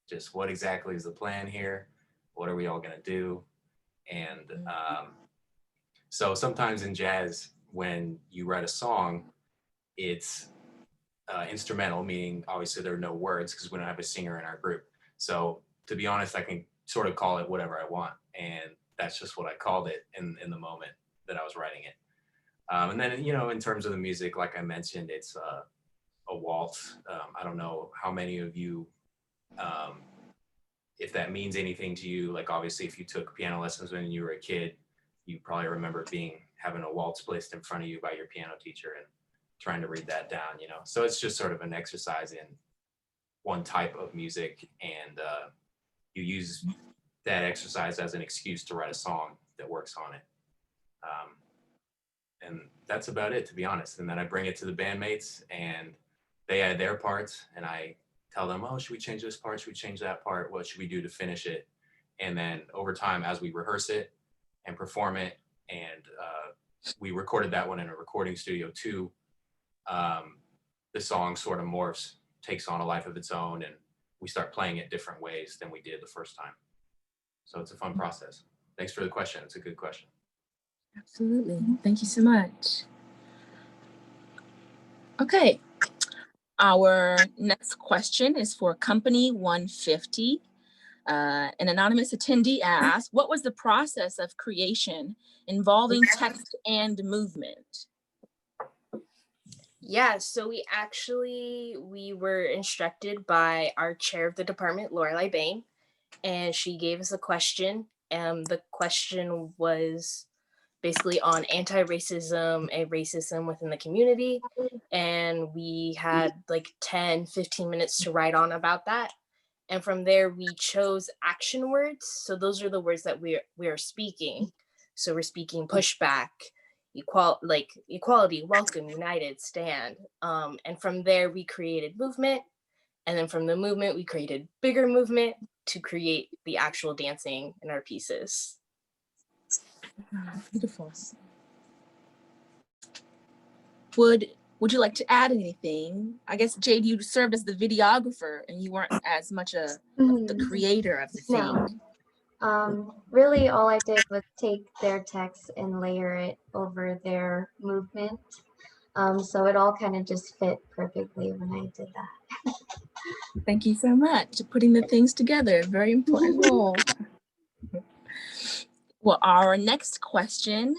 Just what exactly is the plan here? What are we all gonna do? And so sometimes in jazz, when you write a song, it's instrumental, meaning obviously there are no words because we don't have a singer in our group. So to be honest, I can sort of call it whatever I want. And that's just what I called it in the moment that I was writing it. And then, you know, in terms of the music, like I mentioned, it's a waltz. I don't know how many of you, if that means anything to you. Like, obviously, if you took piano lessons when you were a kid, you probably remember having a waltz placed in front of you by your piano teacher and trying to read that down, you know. So it's just sort of an exercise in one type of music, and you use that exercise as an excuse to write a song that works on it. And that's about it, to be honest. And then I bring it to the bandmates, and they add their parts, and I tell them, oh, should we change this part? Should we change that part? What should we do to finish it? And then over time, as we rehearse it and perform it, and we recorded that one in a recording studio too, the song sort of morphs, takes on a life of its own, and we start playing it different ways than we did the first time. So it's a fun process. Thanks for the question. It's a good question. Absolutely. Thank you so much. Okay. Our next question is for Company 150. An anonymous attendee asked, what was the process of creation involving text and movement? Yeah, so we were instructed by our chair of the department, Lorelei Bain, and she gave us a question. And the question was basically on anti-racism and racism within the community. And we had like 10, 15 minutes to write on about that. And from there, we chose action words. So those are the words that we are speaking. So we're speaking pushback, equality, welcome, united, stand. And from there, we created movement. And then from the movement, we created bigger movement to create the actual dancing in our pieces. Beautiful. Would you like to add anything? I guess, Jade, you served as the videographer and you weren't as much the creator of the thing. No. Really, all I did was take their text and layer it over their movement. So it all kind of just fit perfectly when I did that. Thank you so much for putting the things together. Very important role. Well, our next question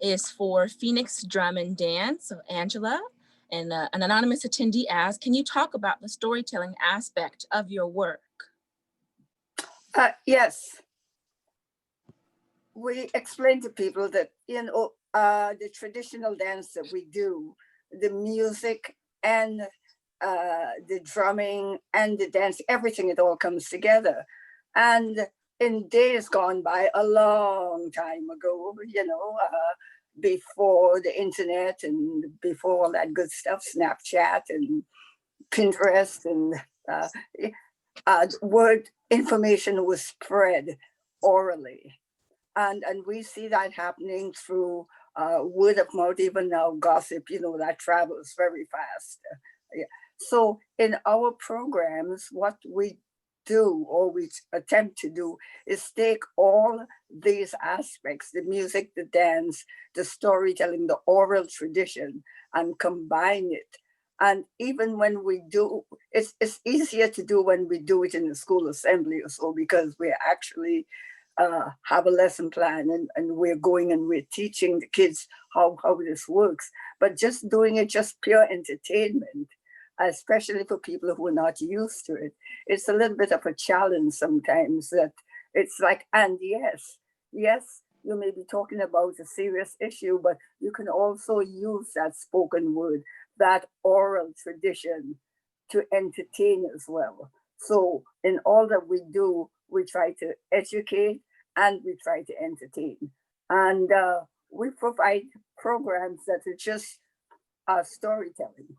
is for Phoenix Drum and Dance, so Angela. And an anonymous attendee asked, can you talk about the storytelling aspect of your work? Yes. We explain to people that, you know, the traditional dance that we do, the music and the drumming and the dance, everything, it all comes together. And in days gone by, a long time ago, you know, before the internet and before all that good stuff, Snapchat and Pinterest, and word information was spread orally. And we see that happening through word of mouth, even now gossip, you know, that travels very fast. Yeah. So in our programs, what we do, or we attempt to do, is take all these aspects, the music, the dance, the storytelling, the oral tradition, and combine it. And even when we do, it's easier to do when we do it in the school assembly or so, because we actually have a lesson plan, and we're going and we're teaching the kids how this works. But just doing it, just pure entertainment, especially for people who are not used to it, it's a little bit of a challenge sometimes. That it's like, and yes, you may be talking about a serious issue, but you can also use that spoken word, that oral tradition, to entertain as well. So in all that we do, we try to educate and we try to entertain. And we provide programs that are just storytelling.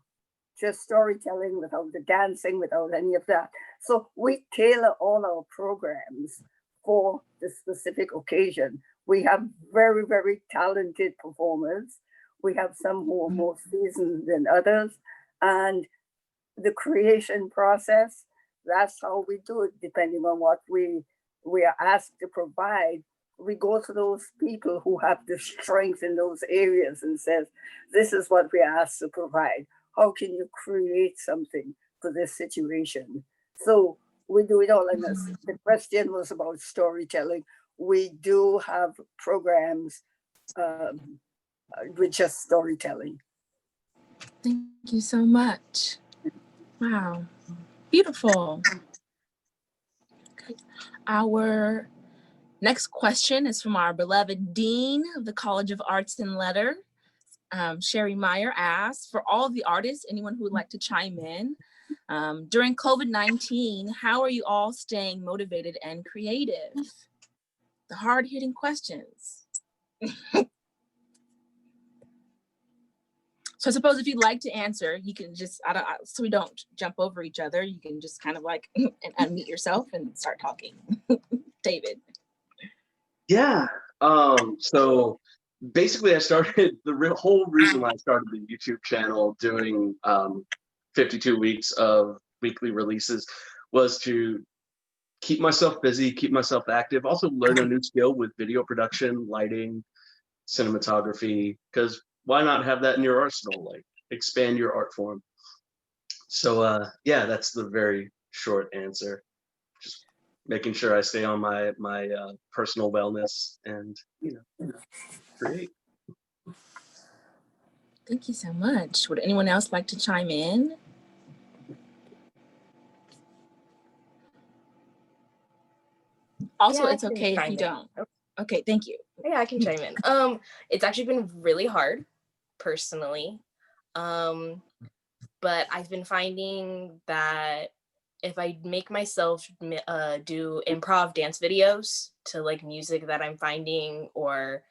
Just storytelling without the dancing, without any of that. So we tailor all our programs for the specific occasion. We have very, very talented performers. We have some who are more seasoned than others. And the creation process, that's how we do it, depending on what we are asked to provide. We go to those people who have the strength in those areas and says, this is what we are asked to provide. How can you create something for this situation? So we do it all. And the question was about storytelling. We do have programs with just storytelling. Thank you so much. Wow, beautiful. Okay. Our next question is from our beloved Dean of the College of Arts and Letters. Sherry Meyer asks, for all of the artists, anyone who would like to chime in, during COVID-19, how are you all staying motivated and creative? The hard-hitting questions. So I suppose if you'd like to answer, you can just, so we don't jump over each other, you can just kind of like unmute yourself and start talking. David. Yeah. So basically I started, whole reason why I started the YouTube channel doing 52 weeks of weekly releases was to keep myself busy, keep myself active, also learn a new skill with video production, lighting, cinematography, because why not have that in your arsenal, like expand your art form. So yeah, that's the very short answer. Just making sure I stay on my personal wellness and, you know, create. Thank you so much. Would anyone else like to chime in? Also, Yeah, it's okay if you don't. Okay, thank you. Yeah, I can chime in. It's actually been really hard personally. But I've been finding that if I make myself do improv dance videos to like music that I'm finding or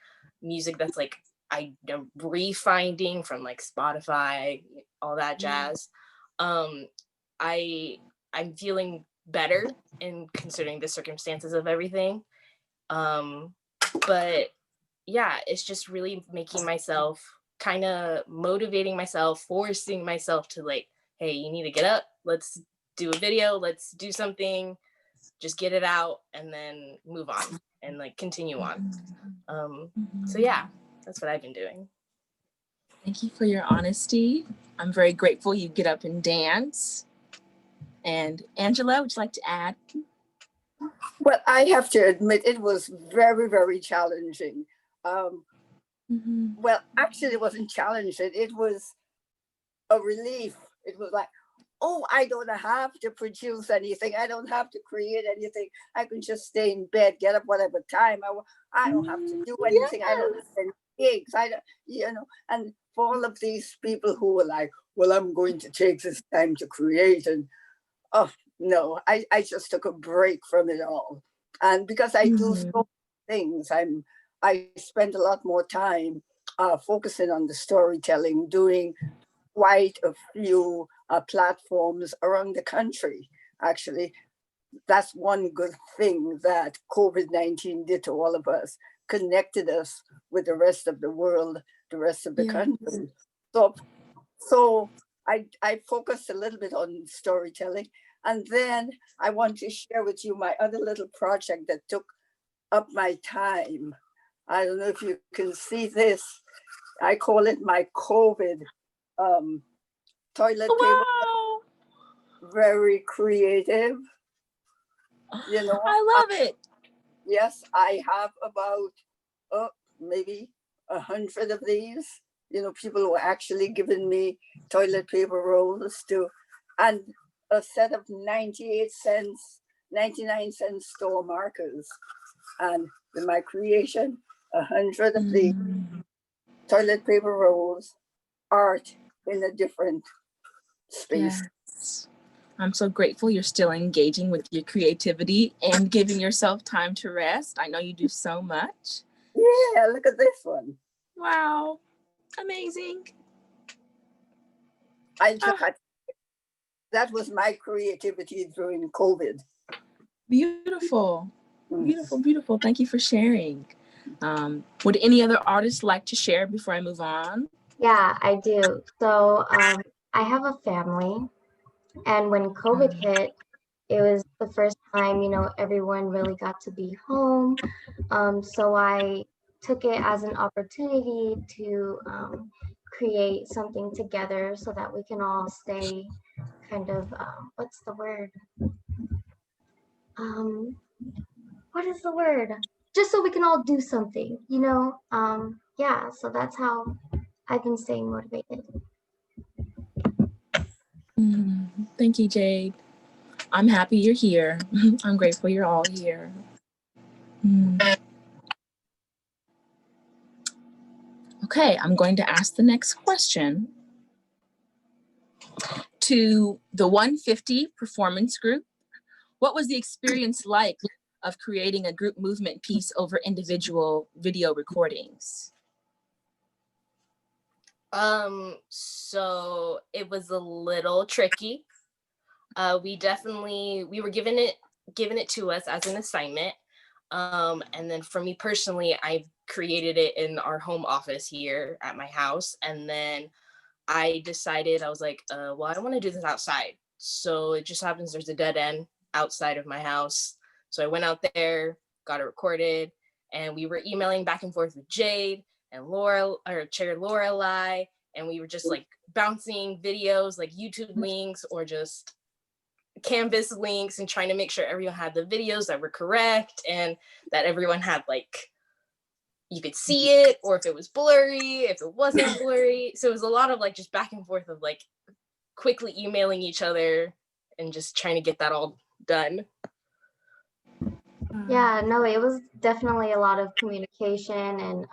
music that's like I'm refinding from like Spotify, all that jazz, I'm feeling better in considering the circumstances of everything. But yeah, it's just really making myself kind of motivating myself, forcing myself to like, hey, you need to get up, let's do a video, let's do something, just get it out and then move on and like continue on. So yeah, that's what I've been doing. Thank you for your honesty. I'm very grateful you get up and dance. And Angela, would you like to add? Well, I have to admit it was very, very challenging. Well, actually it wasn't challenging, it was a relief. It was like, oh, I don't have to produce anything. I don't have to create anything. I can just stay in bed, get up whatever time I want. I don't have to do anything. I don't have any gigs. I don't, you know, and for all of these people who were like, well, I'm going to take this time to create, and oh no, I just took a break from it all. And because I do so many things, I spend a lot more time focusing on the storytelling, doing quite a few platforms around the country. Actually, that's one good thing that COVID-19 did to all of us, connected us with the rest of the world, the rest of the country. So I focused a little bit on storytelling. And then I want to share with you my other little project that took up my time. I don't know if you can see this. I call it my COVID toilet paper. Very creative. You know, I love it. Yes, I have about maybe 100 of these. You know, people who are actually giving me toilet paper rolls to, and a set of 98 cents, 99 cents store markers. And in my creation, 100 of the toilet paper rolls, art in a different space. Yes. I'm so grateful you're still engaging with your creativity and giving yourself time to rest. I know you do so much. Yeah, look at this one. Wow, amazing. That was my creativity during COVID. Beautiful, beautiful, beautiful. Thank you for sharing. Would any other artists like to share before I move on? Yeah, I do. So I have a family, and when COVID hit, it was the first time, you know, everyone really got to be home. So I took it as an opportunity to create something together so that we can all stay kind of, what's the word? What is the word? Just so we can all do something, you know? yeah, so that's how I've been staying motivated. Thank you, Jade. I'm happy you're here. I'm grateful you're all here. Okay, I'm going to ask the next question. To the 150 performance group, what was the experience like of creating a group movement piece over individual video recordings? So it was a little tricky. We were given it to us as an assignment. And then for me personally, I created it in our home office here at my house. And then I decided, I was like, well, I don't want to do this outside. So it just happens there's a dead end outside of my house. So I went out there, got it recorded, and we were emailing back and forth with Jade and Chair Lorelei, and we were just like bouncing videos, like YouTube links or just Canvas links, and trying to make sure everyone had the videos that were correct and that everyone had like, you could see it, or if it was blurry, if it wasn't blurry. So it was a lot of like just back and forth of like quickly emailing each other and just trying to get that all done. Yeah, no, it was definitely a lot of communication and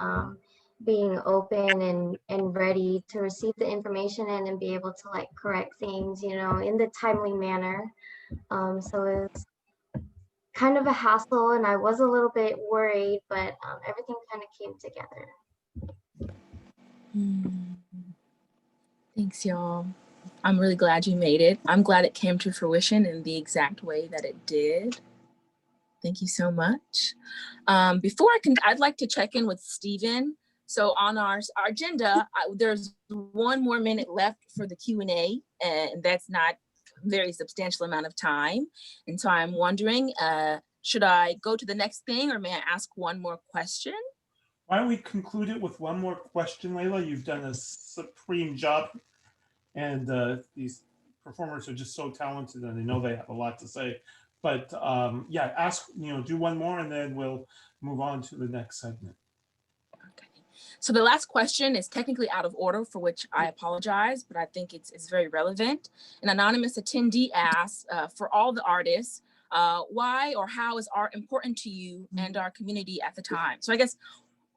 being open and ready to receive the information and be able to like correct things, you know, in the timely manner. So it was kind of a hassle, and I was a little bit worried, but everything kind of came together. Thanks, y'all. I'm really glad you made it. I'm glad it came to fruition in the exact way that it did. Thank you so much. Before I'd like to check in with Stephen. So on our agenda, there's 1 more minute left for the Q&A, and that's not a very substantial amount of time. And so I'm wondering, should I go to the next thing, or may I ask one more question? Why don't we conclude it with one more question, Layla? You've done a supreme job, and these performers are just so talented, and I know they have a lot to say. But yeah, ask, do one more, and then we'll move on to the next segment. Okay. So the last question is technically out of order, for which I apologize, but I think it's very relevant. An anonymous attendee asks, for all the artists, why or how is art important to you and our community at the time? So I guess,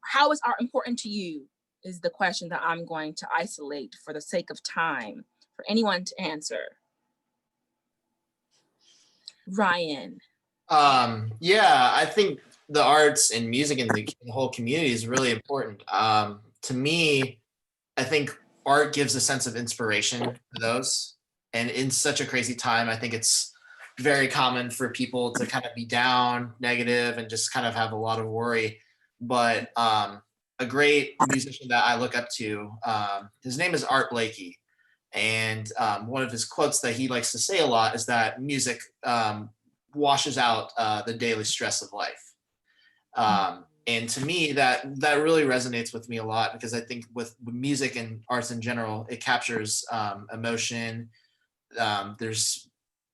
how is art important to you is the question that I'm going to isolate for the sake of time for anyone to answer. Ryan. Yeah, I think the arts and music and the whole community is really important. To me, I think art gives a sense of inspiration to those. And in such a crazy time, I think it's very common for people to kind of be down, negative, and just kind of have a lot of worry. But a great musician that I look up to, his name is Art Blakey. And one of his quotes that he likes to say a lot is that music washes out the daily stress of life. And to me, that really resonates with me a lot, because I think with music and arts in general, it captures emotion. There's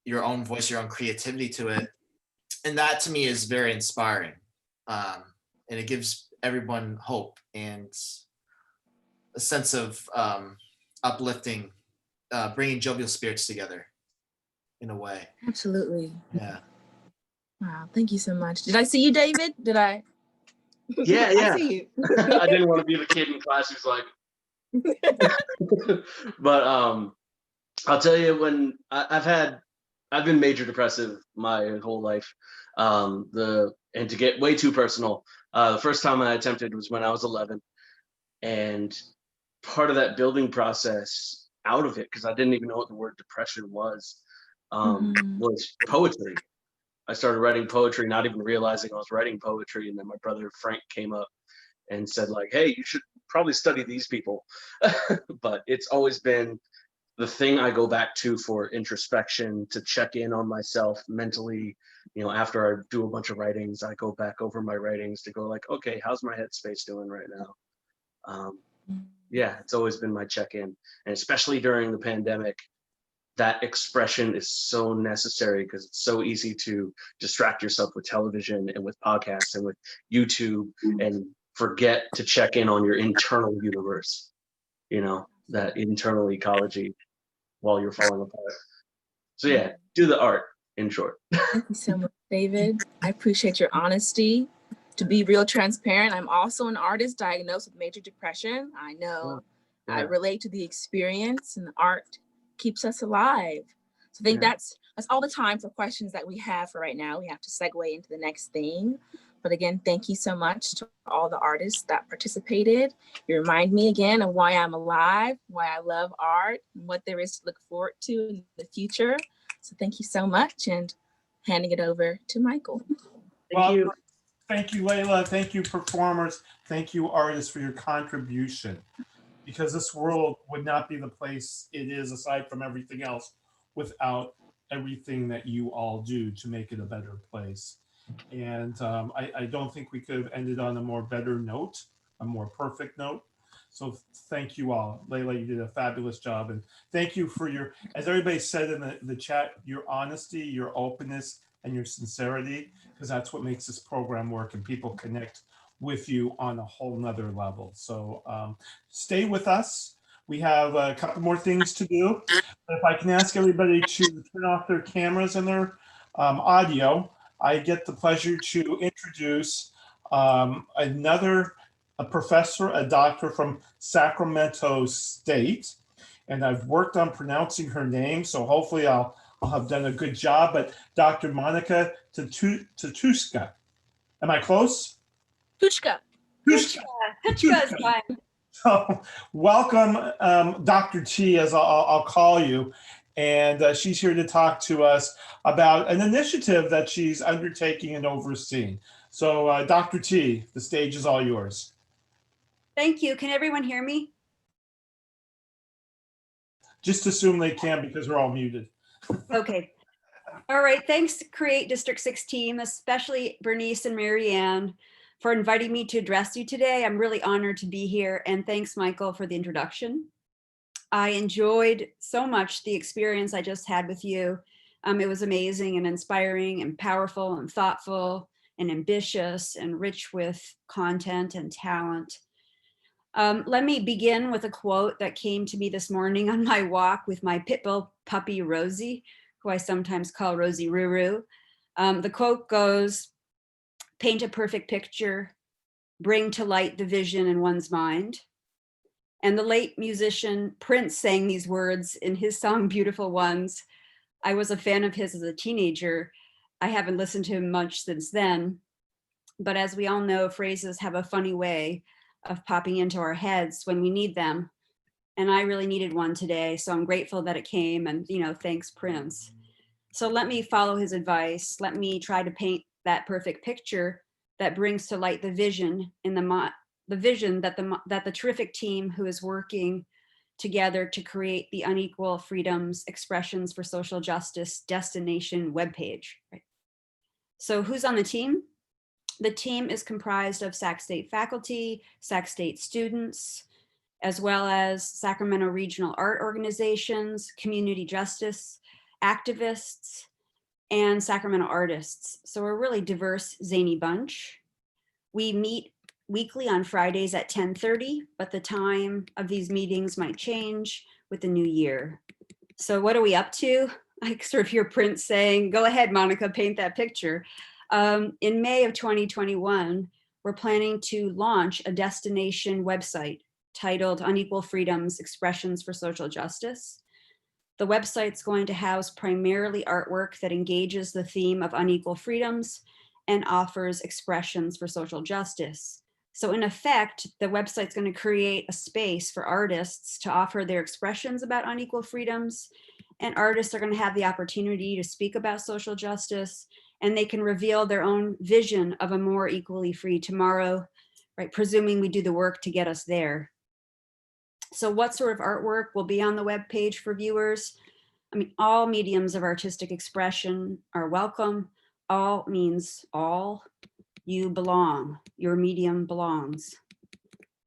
your own voice, your own creativity to it. And that to me is very inspiring. And it gives everyone hope and a sense of uplifting, bringing jovial spirits together in a way. Absolutely. Yeah. Wow, thank you so much. Did I see you, David? Did I? Yeah. I see you. I didn't want to be the kid in class who's like, but I'll tell you, when I've been major depressive my whole life. And to get way too personal, the first time I attempted was when I was 11, and part of that building process out of it, because I didn't even know what the word depression was poetry. I started writing poetry, not even realizing I was writing poetry. And then my brother Frank came up and said, like, hey, you should probably study these people. But it's always been the thing I go back to for introspection, to check in on myself mentally. After I do a bunch of writings, I go back over my writings to go like, okay, how's my headspace doing right now? Yeah, it's always been my check-in. And especially during the pandemic, that expression is so necessary, because it's so easy to distract yourself with television and with podcasts and with YouTube and forget to check in on your internal universe, that internal ecology while you're falling apart. So yeah, do the art, in short. Thank you so much, David. I appreciate your honesty. To be real transparent, I'm also an artist diagnosed with major depression. I know I relate to the experience, and the art keeps us alive. So I think that's all the time for questions that we have for right now. We have to segue into the next thing. But again, thank you so much to all the artists that participated. You remind me again of why I'm alive, why I love art, and what there is to look forward to in the future. So thank you so much, and handing it over to Michael. Thank you. Thank you, Layla. Thank you, performers. Thank you, artists, for your contribution. Because this world would not be the place it is, aside from everything else, without everything that you all do to make it a better place. And I don't think we could have ended on a more better note, a more perfect note. So thank you all. Layla, you did a fabulous job. And thank you for your, as everybody said in the chat, your honesty, your openness, and your sincerity, because that's what makes this program work and people connect with you on a whole nother level. So stay with us. We have a couple more things to do. If I can ask everybody to turn off their cameras and their audio, I get the pleasure to introduce a professor, a doctor from Sacramento State. And I've worked on pronouncing her name, so hopefully I'll have done a good job. But Dr. Monica Tatushka. Am I close? Tushka. Tushka is fine. So welcome, Dr. T, as I'll call you. And she's here to talk to us about an initiative that she's undertaking and overseeing. So Dr. T, the stage is all yours. Thank you. Can everyone hear me? Just assume they can because we're all muted. Okay. All right. Thanks, Create District 6 team, especially Bernice and Marianne, for inviting me to address you today. I'm really honored to be here. And thanks, Michael, for the introduction. I enjoyed so much the experience I just had with you. It was amazing and inspiring and powerful and thoughtful and ambitious and rich with content and talent. Let me begin with a quote that came to me this morning on my walk with my pit bull puppy, Rosie, who I sometimes call Rosie Ruru. The quote goes, "Paint a perfect picture, bring to light the vision in one's mind." And the late musician Prince sang these words in his song, Beautiful Ones. I was a fan of his as a teenager. I haven't listened to him much since then. But as we all know, phrases have a funny way of popping into our heads when we need them. And I really needed one today. So I'm grateful that it came, and thanks, Prince. So let me follow his advice. Let me try to paint that perfect picture that brings to light the vision in the vision that the terrific team who is working together to create the Unequal Freedoms Expressions for Social Justice destination webpage. Right? So who's on the team? The team is comprised of Sac State faculty, Sac State students, as well as Sacramento regional art organizations, community justice activists, and Sacramento artists. So we're a really diverse, zany bunch. We meet weekly on Fridays at 10:30, but the time of these meetings might change with the new year. So what are we up to? I sort of hear Prince saying, go ahead, Monica, paint that picture. In May of 2021, we're planning to launch a destination website titled Unequal Freedoms, Expressions for Social Justice. The website's going to house primarily artwork that engages the theme of unequal freedoms and offers expressions for social justice. So in effect, the website's going to create a space for artists to offer their expressions about unequal freedoms, and artists are going to have the opportunity to speak about social justice, and they can reveal their own vision of a more equally free tomorrow, right? Presuming we do the work to get us there. So what sort of artwork will be on the webpage for viewers? I mean, all mediums of artistic expression are welcome. All means all. You belong. Your medium belongs.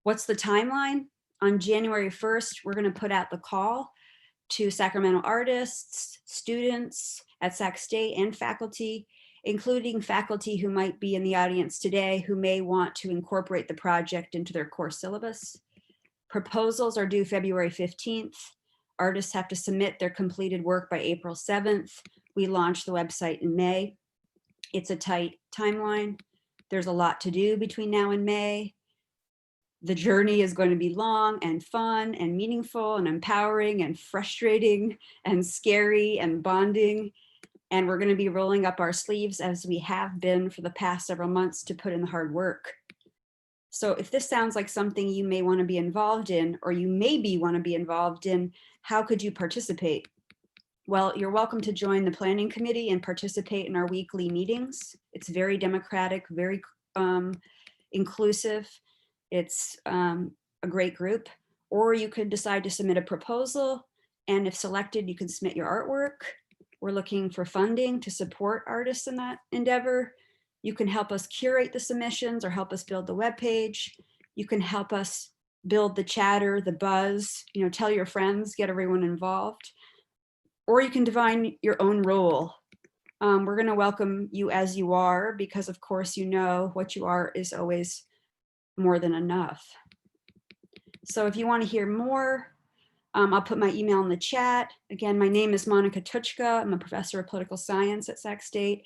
What's the timeline? On January 1st, we're going to put out the call to Sacramento artists, students at Sac State, and faculty. including faculty who might be in the audience today who may want to incorporate the project into their course syllabus. Proposals are due February 15th. Artists have to submit their completed work by April 7th. We launched the website in May. It's a tight timeline. There's a lot to do between now and May. The journey is going to be long and fun and meaningful and empowering and frustrating and scary and bonding. And we're going to be rolling up our sleeves as we have been for the past several months to put in the hard work. So if this sounds like something you may want to be involved in, or you maybe want to be involved in, how could you participate? Well, you're welcome to join the planning committee and participate in our weekly meetings. It's very democratic, very inclusive. It's a great group. Or you could decide to submit a proposal, and if selected, you can submit your artwork. We're looking for funding to support artists in that endeavor. You can help us curate the submissions or help us build the webpage. You can help us build the chatter, the buzz, tell your friends, get everyone involved. Or you can define your own role. We're going to welcome you as you are, because of course, what you are is always more than enough. So if you want to hear more, I'll put my email in the chat. Again, my name is Monica Tuchka. I'm a professor of political science at Sac State,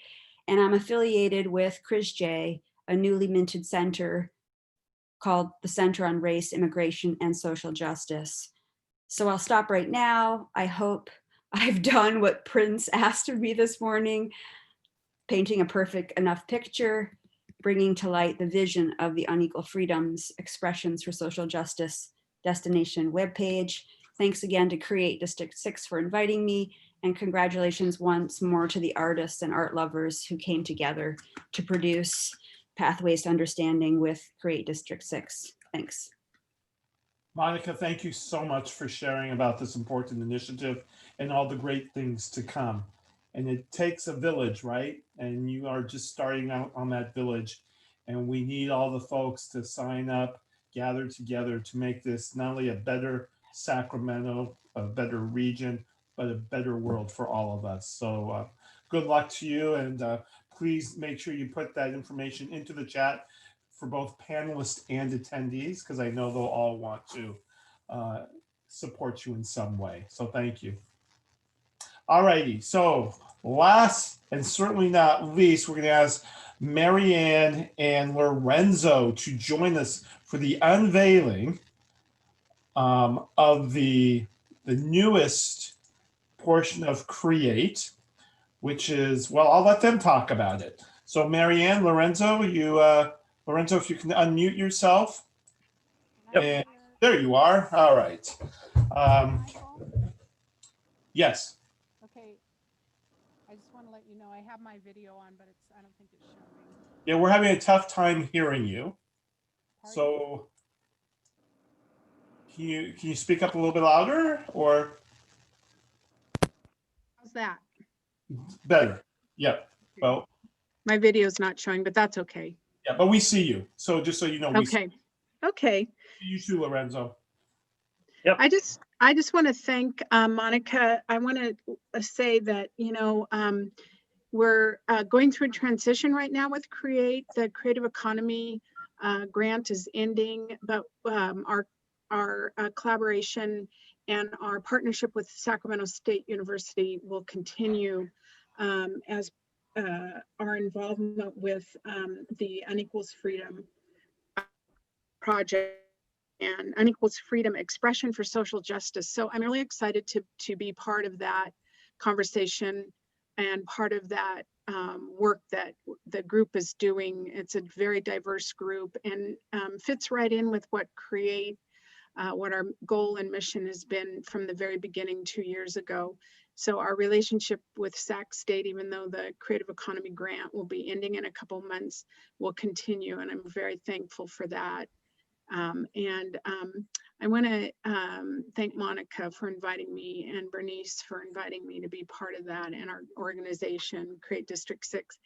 and I'm affiliated with CRISJ, a newly minted center called the Center on Race, Immigration, and Social Justice. So I'll stop right now. I hope I've done what Prince asked of me this morning, painting a perfect enough picture, bringing to light the vision of the Unequal Freedoms Expressions for Social Justice destination webpage. Thanks again to Create District 6 for inviting me, and congratulations once more to the artists and art lovers who came together to produce Pathways to Understanding with Create District 6. Thanks. Monica, thank you so much for sharing about this important initiative and all the great things to come. And it takes a village, right? And you are just starting out on that village. And we need all the folks to sign up, gather together to make this not only a better Sacramento, a better region, but a better world for all of us. So good luck to you. And please make sure you put that information into the chat for both panelists and attendees, because I know they'll all want to support you in some way. So thank you. All righty, so last and certainly not least, we're going to ask Marianne and Lorenzo to join us for the unveiling of the newest portion of Create, which is, well, I'll let them talk about it. So Marianne, Lorenzo, Lorenzo, if you can unmute yourself. Yep. And there you are. All right. Yes. Okay. I just want to let you know I have my video on, but I don't think it's showing. Yeah, we're having a tough time hearing you. Pardon? So can you speak up a little bit louder, or? How's that? Better. Yep. Well, my video's not showing, but that's okay. Yeah, but we see you. So just so you know, we okay. Okay. See you too, Lorenzo. Yep. I just want to thank Monica. I want to say that, we're going through a transition right now with Create. The Creative Economy grant is ending, but our collaboration and our partnership with Sacramento State University will continue as our involvement with the Unequals Freedom Project and Unequals Freedom Expression for Social Justice. So I'm really excited to be part of that conversation and part of that work that the group is doing. It's a very diverse group and fits right in with what Create, what our goal and mission has been from the very beginning 2 years ago. So our relationship with Sac State, even though the Creative Economy grant will be ending in a couple months, will continue, and I'm very thankful for that. I want to thank Monica for inviting me and Bernice for inviting me to be part of that and our organization, Create District 6.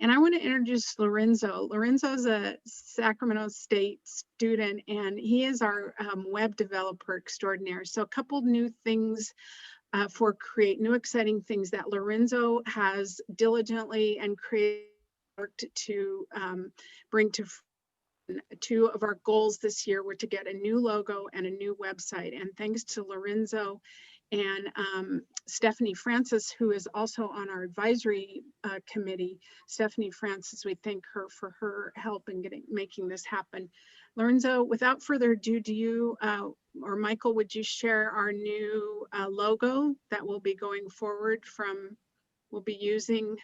And I want to introduce Lorenzo. Lorenzo is a Sacramento State student, and he is our web developer extraordinaire. So a couple new things for Create New Exciting Things that Lorenzo has diligently and creatively worked to bring to two of our goals this year were to get a new logo and a new website. And thanks to Lorenzo and Stephanie Francis, who is also on our advisory committee. Stephanie Francis, we thank her for her help in making this happen. Lorenzo, without further ado, do you or Michael, would you share our new logo that we'll be going forward from, we'll be using?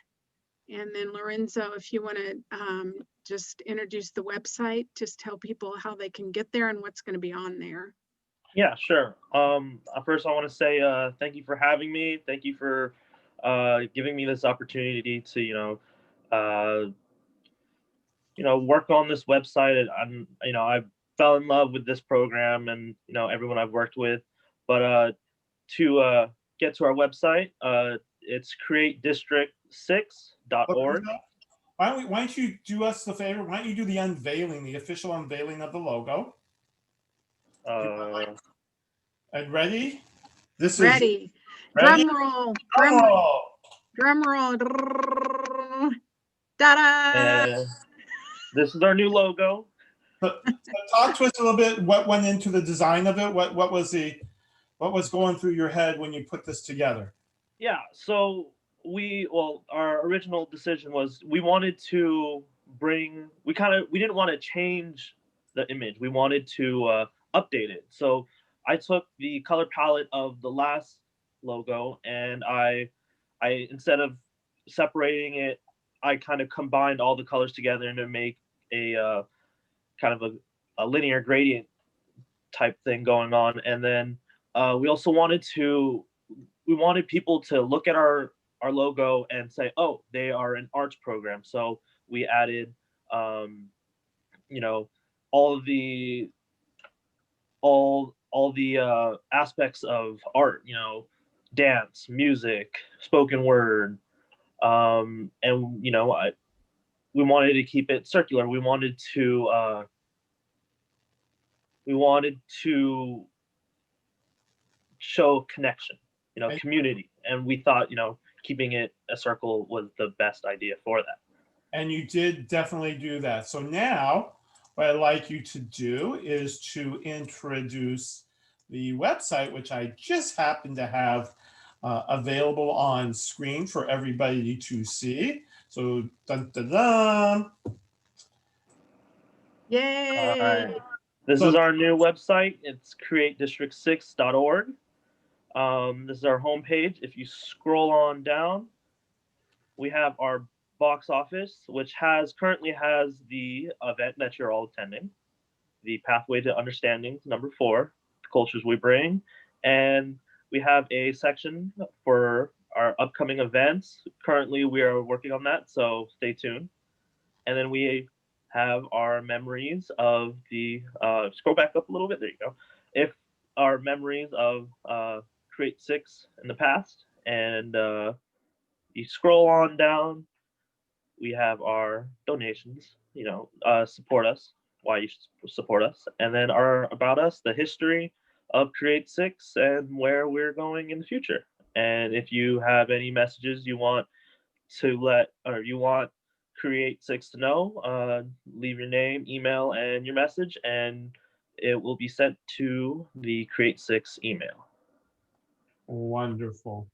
And then Lorenzo, if you want to just introduce the website, just tell people how they can get there and what's going to be on there. Yeah, sure. First, I want to say thank you for having me. Thank you for giving me this opportunity to, work on this website. And I fell in love with this program and everyone I've worked with. But to get to our website, it's createdistrict6.org. Why don't you do us the favor? Why don't you do the unveiling, the official unveiling of the logo? And ready? This ready. Is ready. Drum roll. Drum roll. Drum roll. Ta-da! This is our new logo. But talk to us a little bit. What went into the design of it? What was going through your head when you put this together? Yeah. So our original decision was we wanted to we didn't want to change the image. We wanted to update it. So I took the color palette of the last logo and I instead of separating it, I kind of combined all the colors together to make a kind of a linear gradient type thing going on. And then we also wanted people to look at our logo and say, oh, they are an arts program. So we added all the aspects of art, dance, music, spoken word, and we wanted to keep it circular. We wanted to show connection, community, and we thought keeping it a circle was the best idea for that. And you did definitely do that. So now what I'd like you to do is to introduce the website, which I just happen to have available on screen for everybody to see. So dun, dun, dun. Yay! All right. This is our new website. It's createdistrict6.org. This is our homepage. If you scroll on down, we have our box office, which currently has the event that you're all attending, the Pathway to Understanding #4, the cultures we bring, and we have a section for our upcoming events. Currently, we are working on that, so stay tuned. And then we have our memories of the, scroll back up a little bit, there you go. If our memories of Create 6 in the past, and you scroll on down, we have our donations, support us, why you should support us, and then our About Us, the history of Create 6 and where we're going in the future. And if you have any messages you want Create 6 to know, leave your name, email, and your message, and it will be sent to the Create 6 email. Wonderful.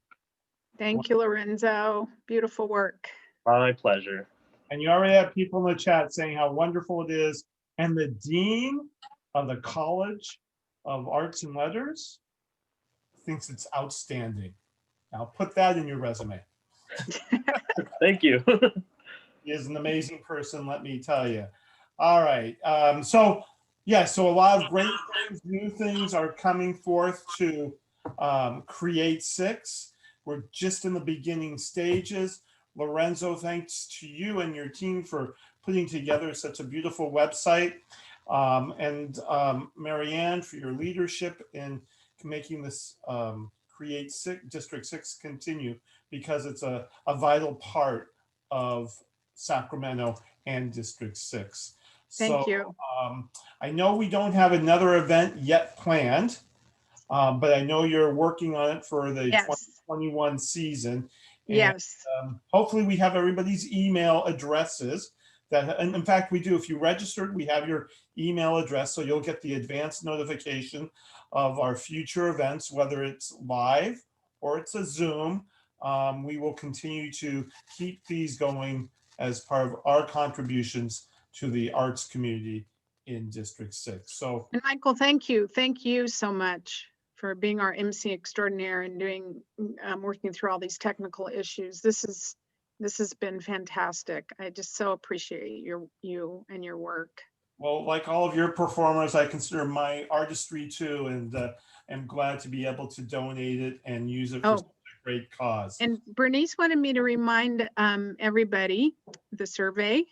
Thank you, Lorenzo. Beautiful work. My pleasure. And you already have people in the chat saying how wonderful it is. And the dean of the College of Arts and Letters thinks it's outstanding. Now put that in your resume. Thank you. He is an amazing person, let me tell you. All right. So a lot of great things, new things are coming forth to Create 6. We're just in the beginning stages. Lorenzo, thanks to you and your team for putting together such a beautiful website. And Marianne, for your leadership in making this Create 6, District 6 continue, because it's a vital part of Sacramento and District 6. Thank you. I know we don't have another event yet planned, But I know you're working on it for the Yes. 2021 season. And, Yes. hopefully we have everybody's email addresses that, and in fact we do. If you registered, we have your email address, so you'll get the advanced notification of our future events, whether it's live or it's a Zoom. We will continue to keep these going as part of our contributions to the arts community in District 6. So, And Michael, thank you. Thank you so much for being our MC extraordinaire and doing, working through all these technical issues. This has been fantastic. I just so appreciate you and your work. well, like all of your performers, I consider my artistry too, and am glad to be able to donate it and use it for such a great cause. And Bernice wanted me to remind everybody the survey.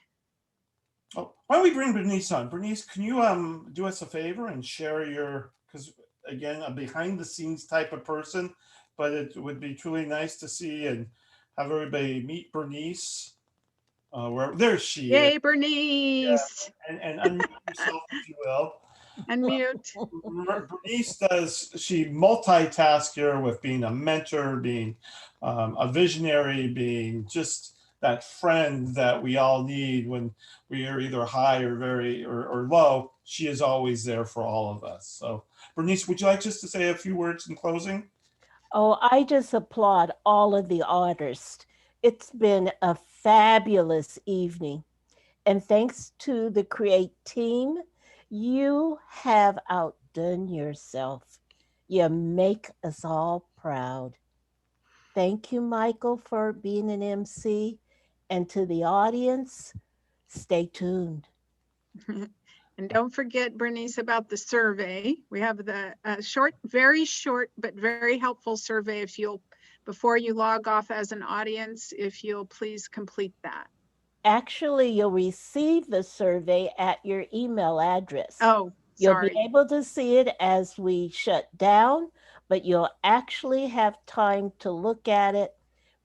Oh, why don't we bring Bernice on? Bernice, can you do us a favor and share your, because again, a behind the scenes type of person, but it would be truly nice to see and have everybody meet Bernice. Where there she Yay, is. Bernice. Yeah, and unmute yourself if you will. Unmute. Bernice she multitasks here with being a mentor, being a visionary, being just that friend that we all need when we are either high or very or low. She is always there for all of us. So Bernice, would you like just to say a few words in closing? Oh, I just applaud all of the artists. It's been a fabulous evening. And thanks to the Create team, you have outdone yourself. You make us all proud. Thank you, Michael, for being an MC. And to the audience, stay tuned. And don't forget, Bernice, about the survey. We have the very short, but very helpful survey. If you'll, before you log off as an audience, if you'll please complete that. Actually, you'll receive the survey at your email address. Oh, you'll sorry. be able to see it as we shut down, but you'll actually have time to look at it,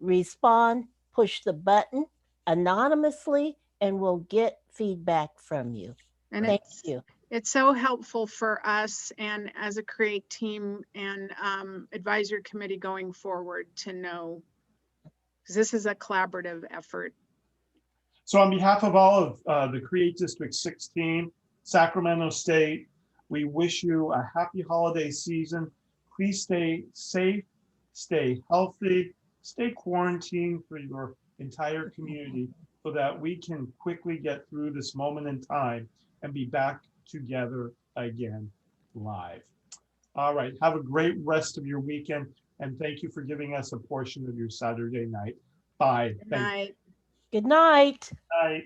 respond, push the button anonymously, and we'll get feedback from you. And Thank you. It's so helpful for us and as a Create team and advisory committee going forward to know, because this is a collaborative effort. So on behalf of all of the Create District 6 team, Sacramento State, we wish you a happy holiday season. Please stay safe, stay healthy, stay quarantined for your entire community so that we can quickly get through this moment in time and be back together again live. All right, have a great rest of your weekend and thank you for giving us a portion of your Saturday night. Bye. Good night. Good night. Good night.